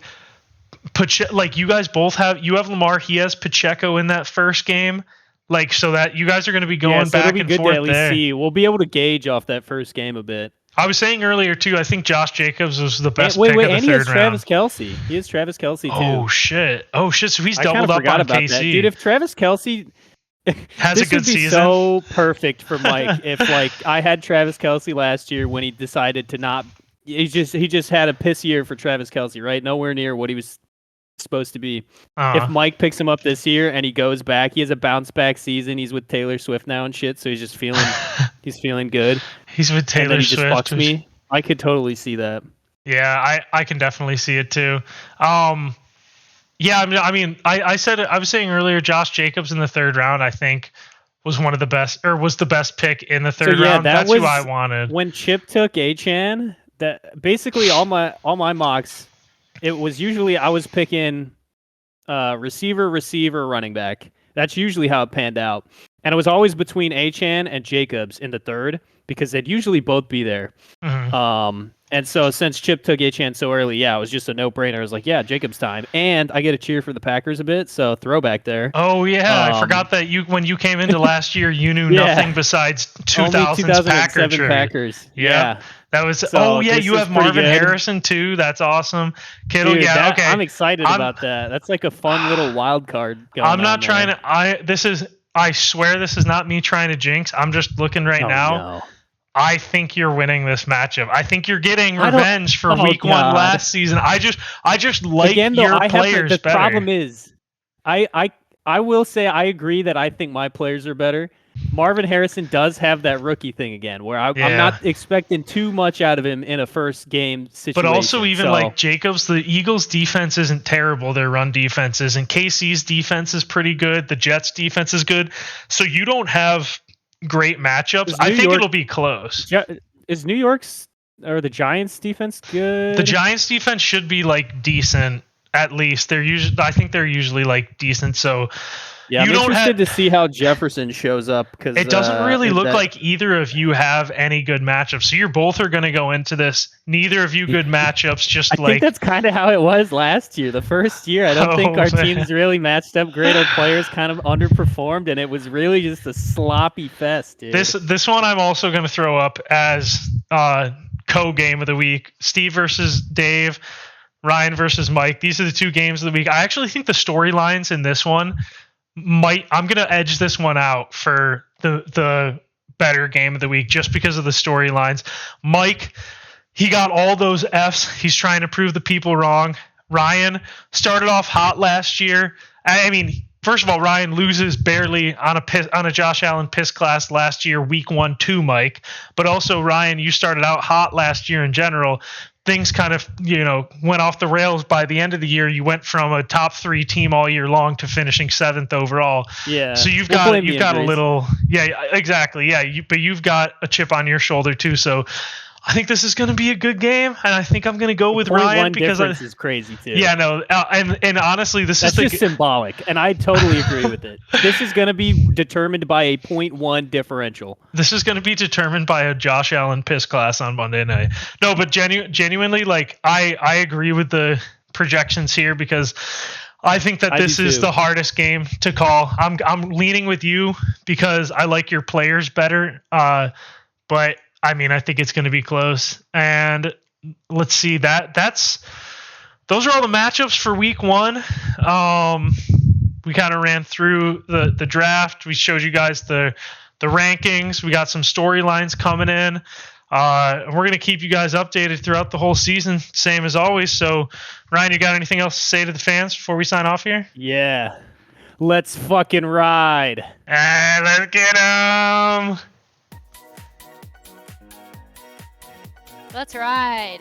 you guys both have Lamar, he has Pacheco in that first game. So that you guys are going to be going back and forth there. See. We'll be able to gauge off that first game a bit. I was saying earlier, too, I think Josh Jacobs was the best pick of the third round. He has Travis Kelce. He has Travis Kelce, too. Oh, shit. So he's doubled up on KC. That. Dude, if Travis Kelce has a good season. This would be so perfect for Mike. If, I had Travis Kelce last year when he decided to not... He just had a piss year for Travis Kelce, right? Nowhere near what he was supposed to be. Uh, If Mike picks him up this year and he goes back, he has a bounce back season. He's with Taylor Swift now and shit, so he's just feeling good. he's with And then Taylor he just Swift. fucks me. I could totally see that. Yeah, I can definitely see it too. Yeah, I mean, I said it, I was saying earlier, Josh Jacobs in the third round, I think was one of the best, or was the best pick in the third round. That's who I wanted. When Chip took Achane, that basically all my mocks, it was usually I was picking receiver, running back. That's usually how it panned out. And it was always between Achane and Jacobs in the third because they'd usually both be there. Mhm. And so since Chip took Achane so early, yeah, it was just a no-brainer. I was like, yeah, Jacobs time. And I get to cheer for the Packers a bit, so throwback there. Oh yeah, I forgot that when you came into last year, you knew Yeah. nothing besides Only 2000s Packer trade. Packers. Yeah. That was. So oh yeah, this you is have pretty Marvin good. Harrison too. That's awesome. Kittle. Dude, Yeah. Okay. I'm excited about that. That's like a fun little wild card going I'm not on trying there. to. I swear this is not me trying to jinx. I'm just looking right Oh, now. no. I think you're winning this matchup. I think you're getting I don't- revenge for oh, week one God. last season. I just like Again, though, your I players have the better. problem is, I will say I agree that I think my players are better. Marvin Harrison does have that rookie thing again, where I'm not expecting too much out of him in a first game situation. But also, even like Jacobs, the Eagles' defense isn't terrible. Their run defense is, and KC's defense is pretty good. The Jets' defense is good. So you don't have great matchups. I think it'll be close. Is New York's or the Giants' defense good? The Giants' defense should be like decent. At least I think they're usually like decent. So yeah, I'm interested to see how Jefferson shows up because it doesn't really look like either of you have any good matchups. So you both are going to go into this. Neither of you good matchups. Just I think that's kind of how it was last year. The first year, I don't think our teams really matched up great. Our players kind of underperformed, and it was really just a sloppy fest, dude. This one I'm also going to throw up as co-game of the week. Steve versus Dave. Ryan versus Mike. These are the two games of the week. I actually think the storylines in this one I'm going to edge this one out for the better game of the week just because of the storylines. Mike, he got all those Fs. He's trying to prove the people wrong. Ryan started off hot last year. I mean, first of all, Ryan loses barely on a Josh Allen piss class last year, week 1 to Mike. But also, Ryan, you started out hot last year in general. Things kind of, went off the rails by the end of the year. You went from a top 3 team all year long to finishing 7th overall. Yeah. So you've got a little, yeah, exactly. Yeah. But you've got a chip on your shoulder too. So I think this is going to be a good game, and I think I'm going to go with Ryan because difference is crazy too. Yeah, no, and honestly, that's just symbolic, and I totally agree with it. This is going to be determined by a 0.1 differential. This is going to be determined by a Josh Allen piss class on Monday night. No, but genuinely, like I agree with the projections here because I think that this is the hardest game to call. I'm leaning with you because I like your players better, but. I mean, I think it's going to be close. And let's see those are all the matchups for week 1. We kind of ran through the draft. We showed you guys the rankings. We got some storylines coming in. We're going to keep you guys updated throughout the whole season, same as always. So, Ryan, you got anything else to say to the fans before we sign off here? Yeah. Let's fucking ride. Let's get 'em. Let's ride.